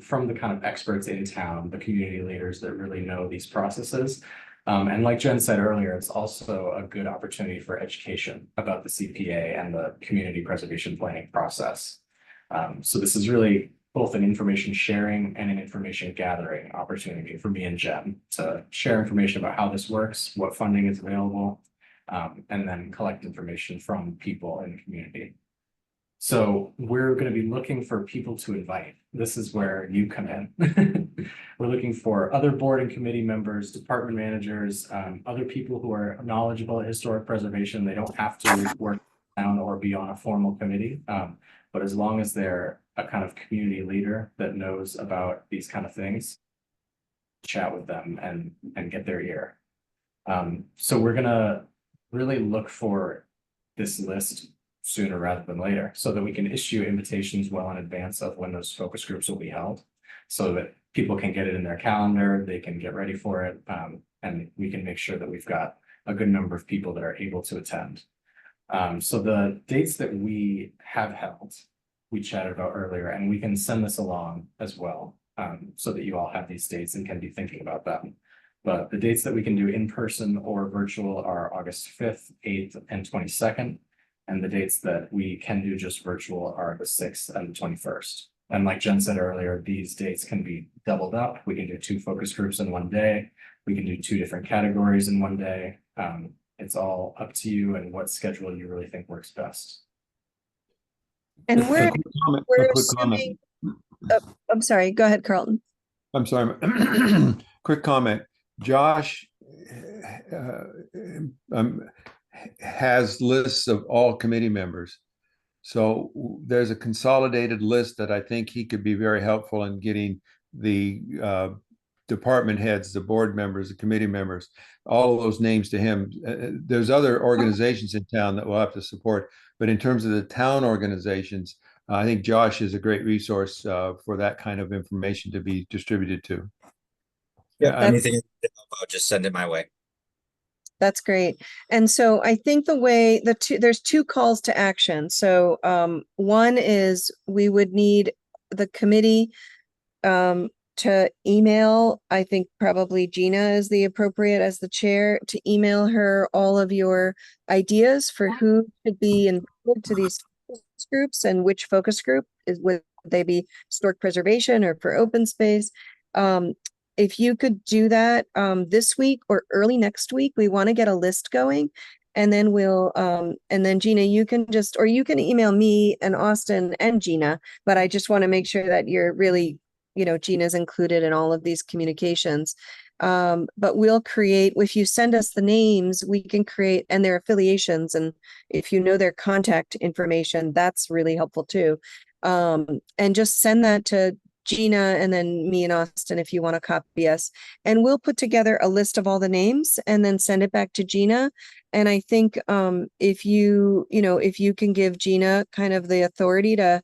from the kind of experts in town, the community leaders that really know these processes. And like Jen said earlier, it's also a good opportunity for education about the CPA and the community preservation planning process. So this is really both an information sharing and an information gathering opportunity for me and Jen to share information about how this works, what funding is available, and then collect information from people in the community. So we're going to be looking for people to invite. This is where you come in. We're looking for other board and committee members, department managers, other people who are knowledgeable at historic preservation. They don't have to work down or be on a formal committee, but as long as they're a kind of community leader that knows about these kind of things, chat with them and get their ear. So we're going to really look for this list sooner rather than later, so that we can issue invitations well in advance of when those focus groups will be held, so that people can get it in their calendar, they can get ready for it, and we can make sure that we've got a good number of people that are able to attend. So the dates that we have held, we chatted about earlier, and we can send this along as well, so that you all have these dates and can be thinking about them. But the dates that we can do in person or virtual are August 5th, 8th, and 22nd. And the dates that we can do just virtual are the 6th and the 21st. And like Jen said earlier, these dates can be doubled up. We can do 2 focus groups in one day. We can do 2 different categories in one day. It's all up to you and what schedule you really think works best. And Just a we're, quick comment- a we're quick comment. assuming, I'm sorry, go ahead, Carlton. I'm sorry. Quick comment. Josh has lists of all committee members. So there's a consolidated list that I think he could be very helpful in getting the department heads, the board members, the committee members, all of those names to him. There's other organizations in town that will have to support, but in terms of the town organizations, I think Josh is a great resource for that kind of information to be distributed to. Yeah, I- anything, I'll just send it my way. That's great. And so I think there's 2 calls to action. So one is we would need the committee to email, I think probably Gina is the appropriate as the chair, to email her all of your ideas for who should be invited to these focus groups and which focus group would they be historic preservation or for open space. If you could do that this week or early next week, we want to get a list going. And then and then Gina, you can email me and Austin and Gina, but I just want to make sure that you're really, Gina's included in all of these communications. But we'll create, if you send us the names, we can create, and their affiliations. And if you know their contact information, that's really helpful too. And just send that to Gina and then me and Austin if you want to copy us, and we'll put together a list of all the names and then send it back to Gina. And I think if you can give Gina kind of the authority to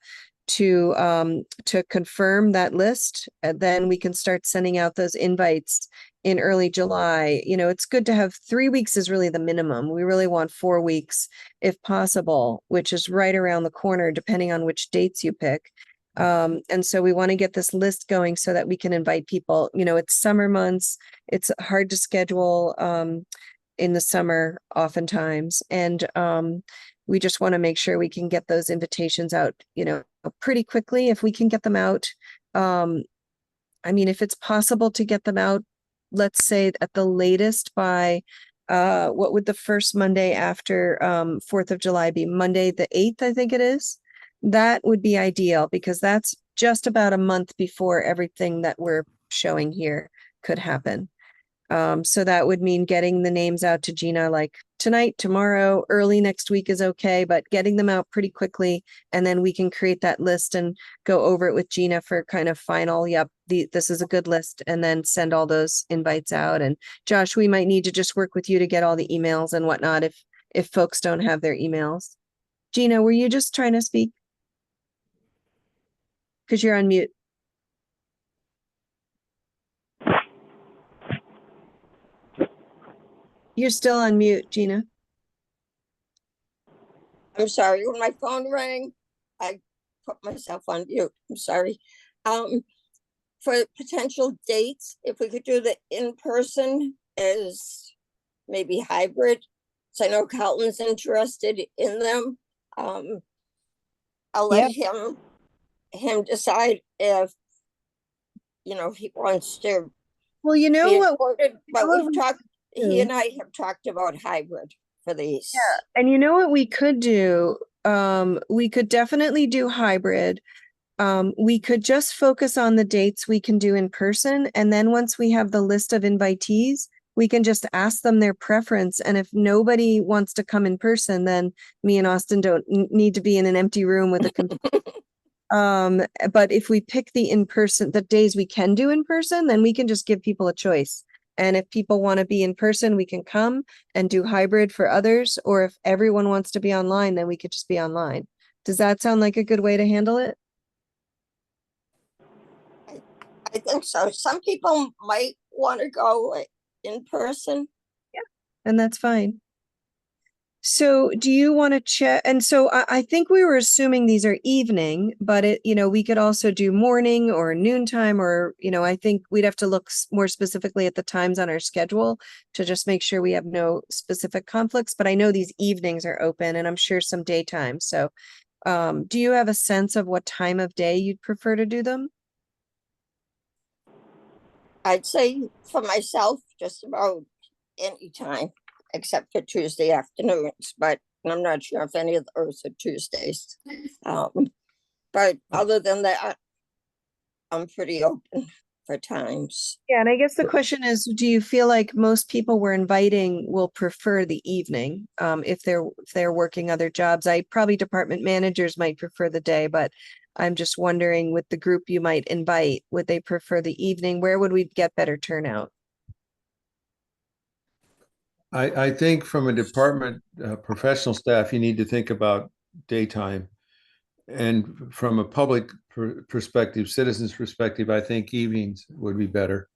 confirm that list, then we can start sending out those invites in early July. It's good to have 3 weeks is really the minimum. We really want 4 weeks if possible, which is right around the corner, depending on which dates you pick. And so we want to get this list going so that we can invite people. It's summer months. It's hard to schedule in the summer oftentimes. And we just want to make sure we can get those invitations out, pretty quickly. If we can get them out, if it's possible to get them out, let's say at the latest by what would the first Monday after 4th of July be? Monday the 8th, I think it is. That would be ideal because that's just about a month before everything that we're showing here could happen. So that would mean getting the names out to Gina like tonight, tomorrow, early next week is okay, but getting them out pretty quickly. And then we can create that list and go over it with Gina for kind of final, yep, this is a good list, and then send all those invites out. And Josh, we might need to just work with you to get all the emails and whatnot if folks don't have their emails. Gina, were you just trying to speak? Because you're on mute. You're still on mute, Gina. I'm sorry, when my phone rang, I put myself on mute. I'm sorry. For potential dates, if we could do the in-person as maybe hybrid, so I know Carlton's interested in them. I'll let him decide if he wants to. Well, you know be what? included, but what we've talked. He and I have talked about hybrid for these. Yeah, and you know what we could do? We could definitely do hybrid. We could just focus on the dates we can do in person, and then once we have the list of invitees, we can just ask them their preference. And if nobody wants to come in person, then me and Austin don't need to be in an empty room with a computer. But if we pick the days we can do in person, then we can just give people a choice. And if people want to be in person, we can come and do hybrid for others. Or if everyone wants to be online, then we could just be online. Does that sound like a good way to handle it? I think so. Some people might want to go in person. Yeah, and that's fine. So do you want to check? And so I think we were assuming these are evening, but we could also do morning or noontime, or, I think we'd have to look more specifically at the times on our schedule to just make sure we have no specific conflicts. But I know these evenings are open, and I'm sure some daytime. So do you have a sense of what time of day you'd prefer to do them? I'd say for myself, just about any time except for Tuesday afternoons, but I'm not sure if any of those are Tuesdays. But other than that, I'm pretty open for times. Yeah, and I guess the question is, do you feel like most people we're inviting will prefer the evening? If they're working other jobs, probably department managers might prefer the day, but I'm just wondering with the group you might invite, would they prefer the evening? Where would we get better turnout? I think from a department, professional staff, you need to think about daytime. And from a public perspective, citizens perspective, I think evenings would be better.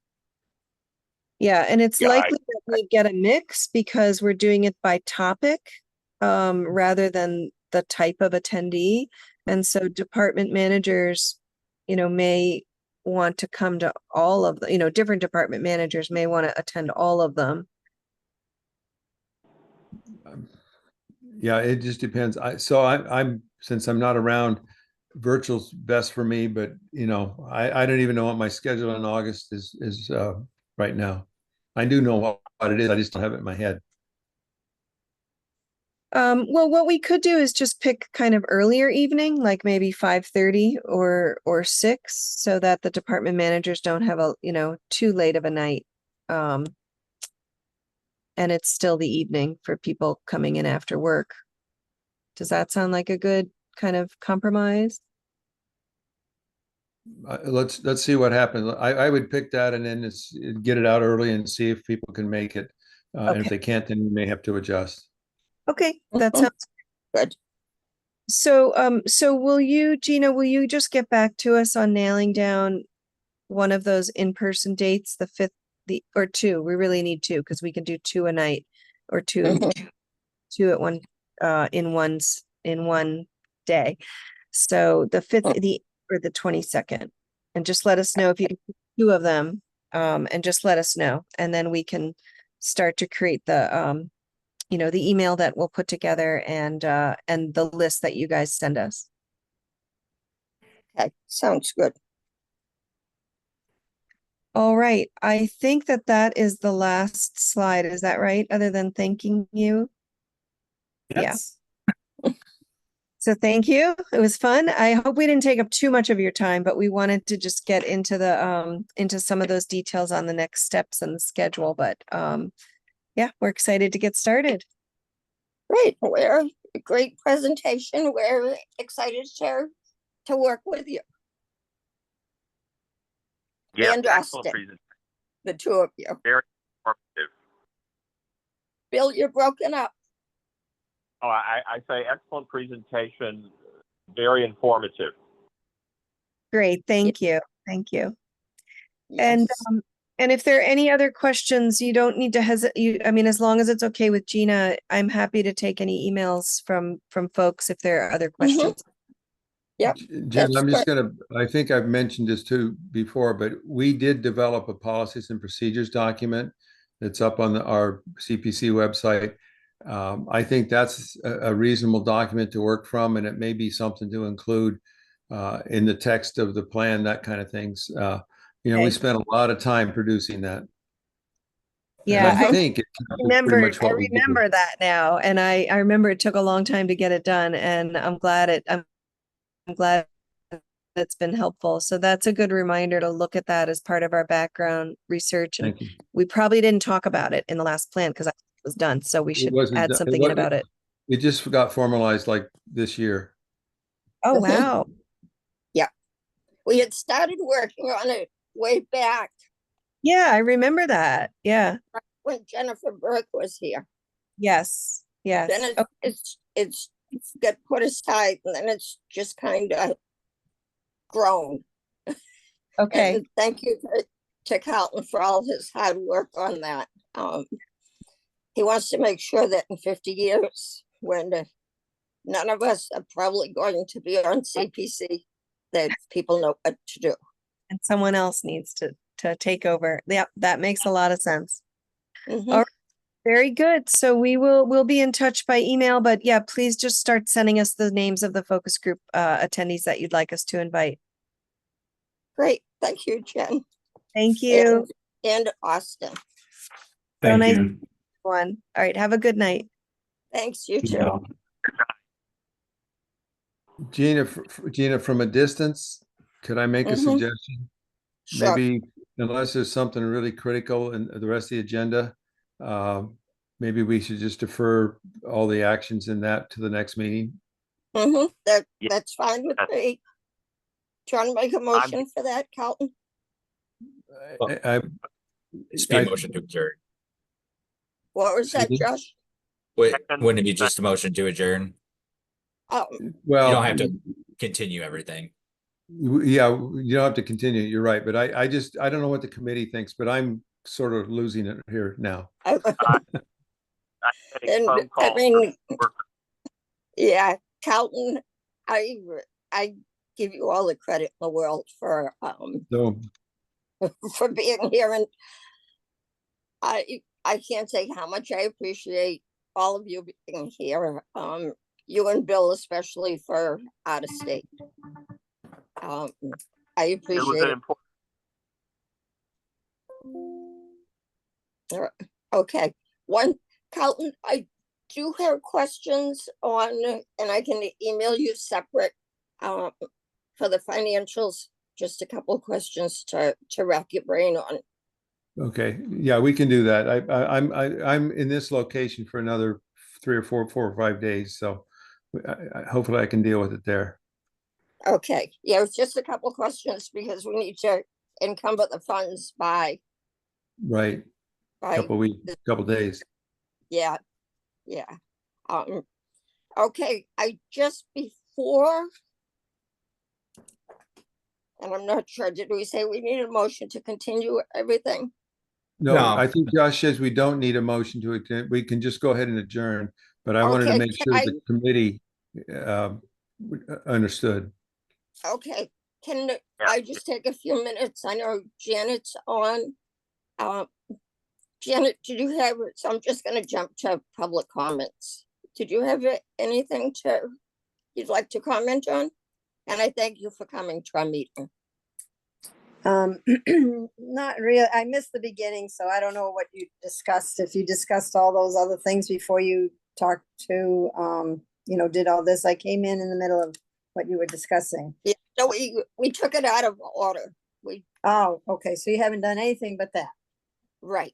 Yeah, and it's Yeah, likely that we get a mix because we're doing it by topic, rather than the type of attendee. And so department managers, may want to come to all of the, different department managers may want to attend all of them. Yeah, it just depends. I'm since I'm not around, virtual's best for me, but I don't even know what my schedule in August is right now. I do know what it is. I just don't have it in my head. Well, what we could do is just pick kind of earlier evening, like maybe 5:30 or 6, so that the department managers don't have too late of a night. And it's still the evening for people coming in after work. Does that sound like a good kind of compromise? Let's see what happens. I would pick that and then get it out early and see if people can make it. And if Okay. they can't, then we may have to adjust. Okay, that Mhm. sounds Good. so. So Gina, will you just get back to us on nailing down one of those in-person dates, the 5th, or 2? We really need 2 because we can do 2 a night or 2 Mhm. two at one in one day. So the 5th, or the 22nd, and just let us know if you can do 2 of them, and just let us know, and then we can start to create the the email that we'll put together and the list that you guys send us. Okay, sounds good. All right, I think that is the last slide. Is that right? Other than thanking you? Yeah. Yes. So thank you. It was fun. I hope we didn't take up too much of your time, but we wanted to just get into into some of those details on the next steps and the schedule. But yeah, we're excited to get started. Great. We're a great presentation. We're excited to work with you. Yeah, And excellent Austin, presentation. the 2 of you. Very informative. Bill, you're broken up. Oh, I say excellent presentation, very informative. Great. Thank you. Thank you. Yes. And if there are any other questions, you don't need to hesitate. I mean, as long as it's okay with Gina, I'm happy to take any emails from folks if there are other questions. Yep. Jen, That's I'm just I think I've mentioned this too before, but we did develop a policies and procedures document that's up on our CPC website. I think that's a reasonable document to work from, and it may be something to include in the text of the plan, that kind of things. We Okay. spent a lot of time producing that. Yeah, and I think it pretty much what we did. remember that now, and I remember it took a long time to get it done, and I'm glad it's been helpful. So that's a good reminder to look at that as part of our background research. And Thank you. we probably didn't talk about it in the last plan because it was done. So we should add something in about it. It just got formalized like this year. Oh, wow. Yeah. We had started working on it way back Yeah, I remember that. Yeah. when Jennifer Burke was here. Yes. Yes. Then it's got put aside, and then it's just kind of grown. Okay. And thank you to Carlton for all his hard work on that. He wants to make sure that in 50 years, when none of us are probably going to be on CPC, that people know what to do. And someone else needs to take over. Yeah, that makes a lot of sense. Mhm. All right. Very good. So we'll be in touch by email, but yeah, please just start sending us the names of the focus group attendees that you'd like us to invite. Great, thank you, Jen. Thank you. And Austin. Thank nice. you. One. All right. Have a good night. Thanks, you too. Yeah. Gina, from a distance, could I make a Mhm. suggestion? Sure. Maybe unless there's something really critical in the rest of the agenda, maybe we should just defer all the actions in that to the next meeting. That's fine with me. Trying to make a motion for that, Carlton? I Just be a I- motion to adjourn. What was that, Excuse me? Josh? Wouldn't it be just a motion to adjourn? Oh, You Well, don't have to continue everything. yeah, you don't have to continue. You're right. But I don't know what the committee thinks, but I'm sort of losing it here now. and Phone I call mean, for- yeah, Carlton, I give you all the credit in the world for So for being here, and I can't say how much I appreciate all of you being here. You and Bill especially for out of state. I It was appreciate an it. important. Okay, Carlton, I do have questions on, and I can email you separate for the financials. Just a couple of questions to rack your brain on. okay, yeah, we can do that. I'm in this location for another 4 or 5 days, so hopefully I can deal with it there. Okay, yeah, it's just a couple questions because we need to encumber the funds by, Right, couple weeks, couple days. yeah. Okay, before, and I'm not sure, did we say we need a motion to continue everything? No, No. I think Josh says we don't need a motion to attend. We can just go ahead and adjourn, but I wanted to Okay, make can sure I- the committee understood. Okay, can I just take a few minutes? I know Janet's on. Janet, did you have, so I'm just gonna jump to public comments. Did you have anything you'd like to comment on? And I thank you for coming to our meeting. Not real. I missed the beginning, so I don't know what you discussed. If you discussed all those other things before you talked to, did all this. I came in the middle of what you were discussing. Yeah, so we took it out of order. Oh, okay. So you haven't done anything but that. Right.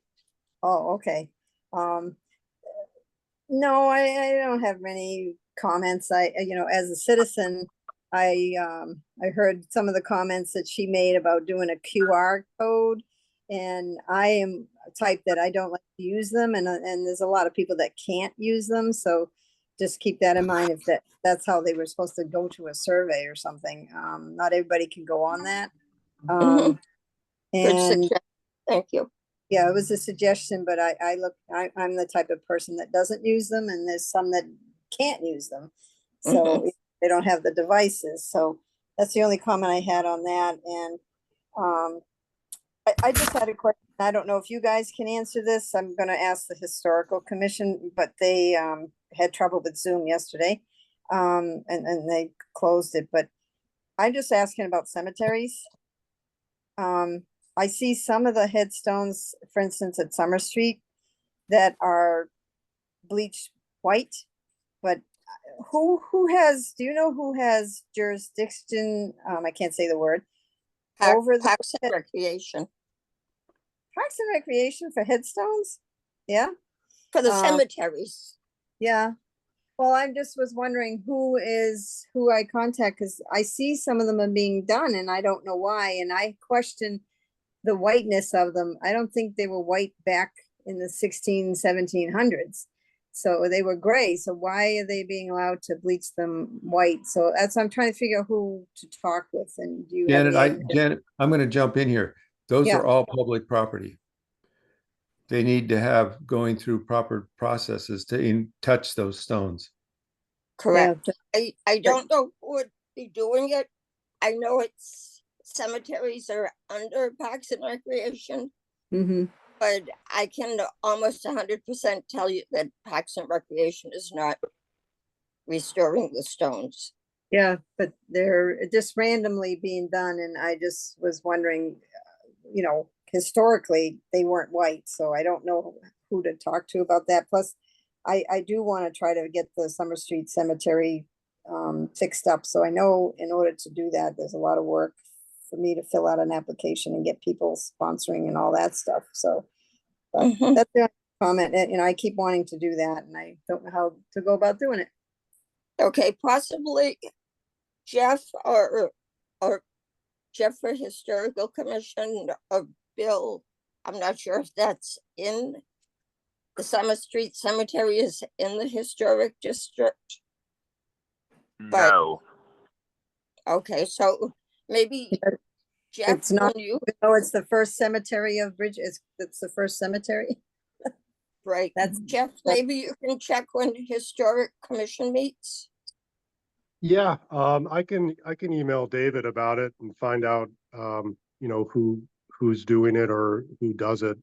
Oh, okay. No, I don't have many comments. As a citizen, I heard some of the comments that she made about doing a QR code, and I am a type that I don't like to use them, and there's a lot of people that can't use them, so just keep that in mind. If that's how they were supposed to go to a survey or something. Not everybody can go on that. Good And suggestion. Thank you. yeah, it was a suggestion, but I'm the type of person that doesn't use them, and there's some that can't use them. So they don't have the devices. So that's the only comment I had on that. And I just had a question. I don't know if you guys can answer this. I'm going to ask the Historical Commission, but they had trouble with Zoom yesterday, and they closed it. But I'm just asking about cemeteries. I see some of the headstones, for instance, at Summer Street, that are bleached white, but do you know who has jurisdiction? I can't say the word. Over the Parks and Recreation. Parks and Recreation for headstones? Yeah, For the cemeteries. yeah. Well, I just was wondering who I contact, because I see some of them are being done and I don't know why. And I question the whiteness of them. I don't think they were white back in the 1700s. So they were gray. So why are they being allowed to bleach them white? So I'm trying to figure out who to talk with. And do you have Janet, I'm going to jump in here. Those Yeah. are all public property. They need to have going through proper processes to touch those stones. Correct. I don't know who would be doing it. I know cemeteries are under Parks and Recreation. Mm-hmm. But I can almost 100% tell you that Parks and Recreation is not restoring the stones. Yeah, but they're just randomly being done, and I just was wondering, you know, historically, they weren't white, so I don't know who to talk to about that. Plus, I do want to try to get the Summer Street Cemetery fixed up, so I know in order to do that, there's a lot of work for me to fill out an application and get people sponsoring and all that stuff, so. But Mhm. that's the only comment, and, you know, I keep wanting to do that, and I don't know how to go about doing it. Okay, possibly Jeff or Jeff for Historical Commission or Bill. I'm not sure if that's in the Summer Street Cemetery is in the historic district. But- No. Okay, so maybe Jeff, It's not- when you, Oh, it's the first cemetery of Bridge, it's the first cemetery? right, That's- Jeff, maybe you can check when Historic Commission meets. Yeah, I can email David about it and find out, you know, who's doing it or who does it.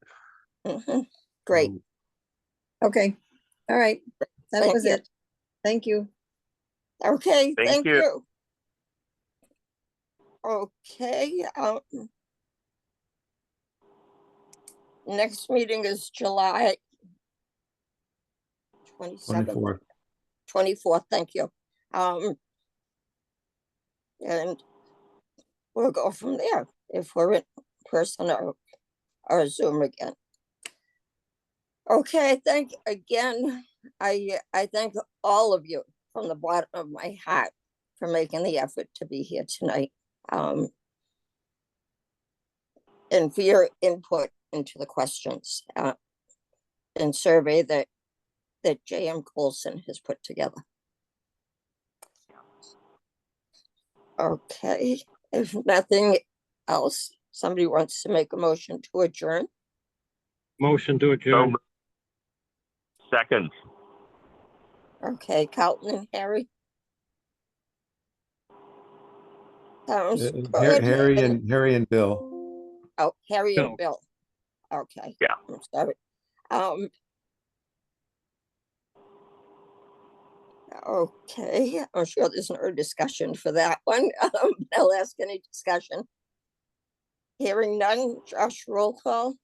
Mhm. Great, Um, Okay, all right, that Thank was you. it. Thank you. okay, Thank thank you. you. Okay, next meeting is July 27th. 24th. 24th, thank you. And we'll go from there if we're in person or Zoom again. Okay, again, I thank all of you from the bottom of my heart for making the effort to be here tonight. And for your input into the questions and survey that J.M. Colson has put together. Okay, if nothing else, somebody wants to make a motion to adjourn. Motion to So adjourn. moved. Second. Okay, Carlton and Harry. Sounds good. Harry and Bill. Oh, Harry and Bill. Bill. Okay. Yeah. I'm sorry. Okay, I'm sure there's no discussion for that one. I'll ask any discussion. Hearing none, Josh, roll call.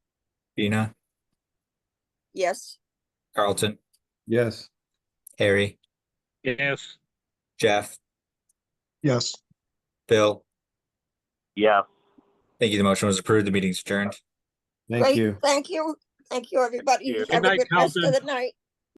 Dina, Yes. Carlton, Yes. Harry, Yes. Jeff, Yes. Bill. Yes. Thank you. The motion was approved. The meeting's adjourned. Thank Great, you. thank you. Thank you, everybody. you. Have Good a night, good rest of Carlton. the night.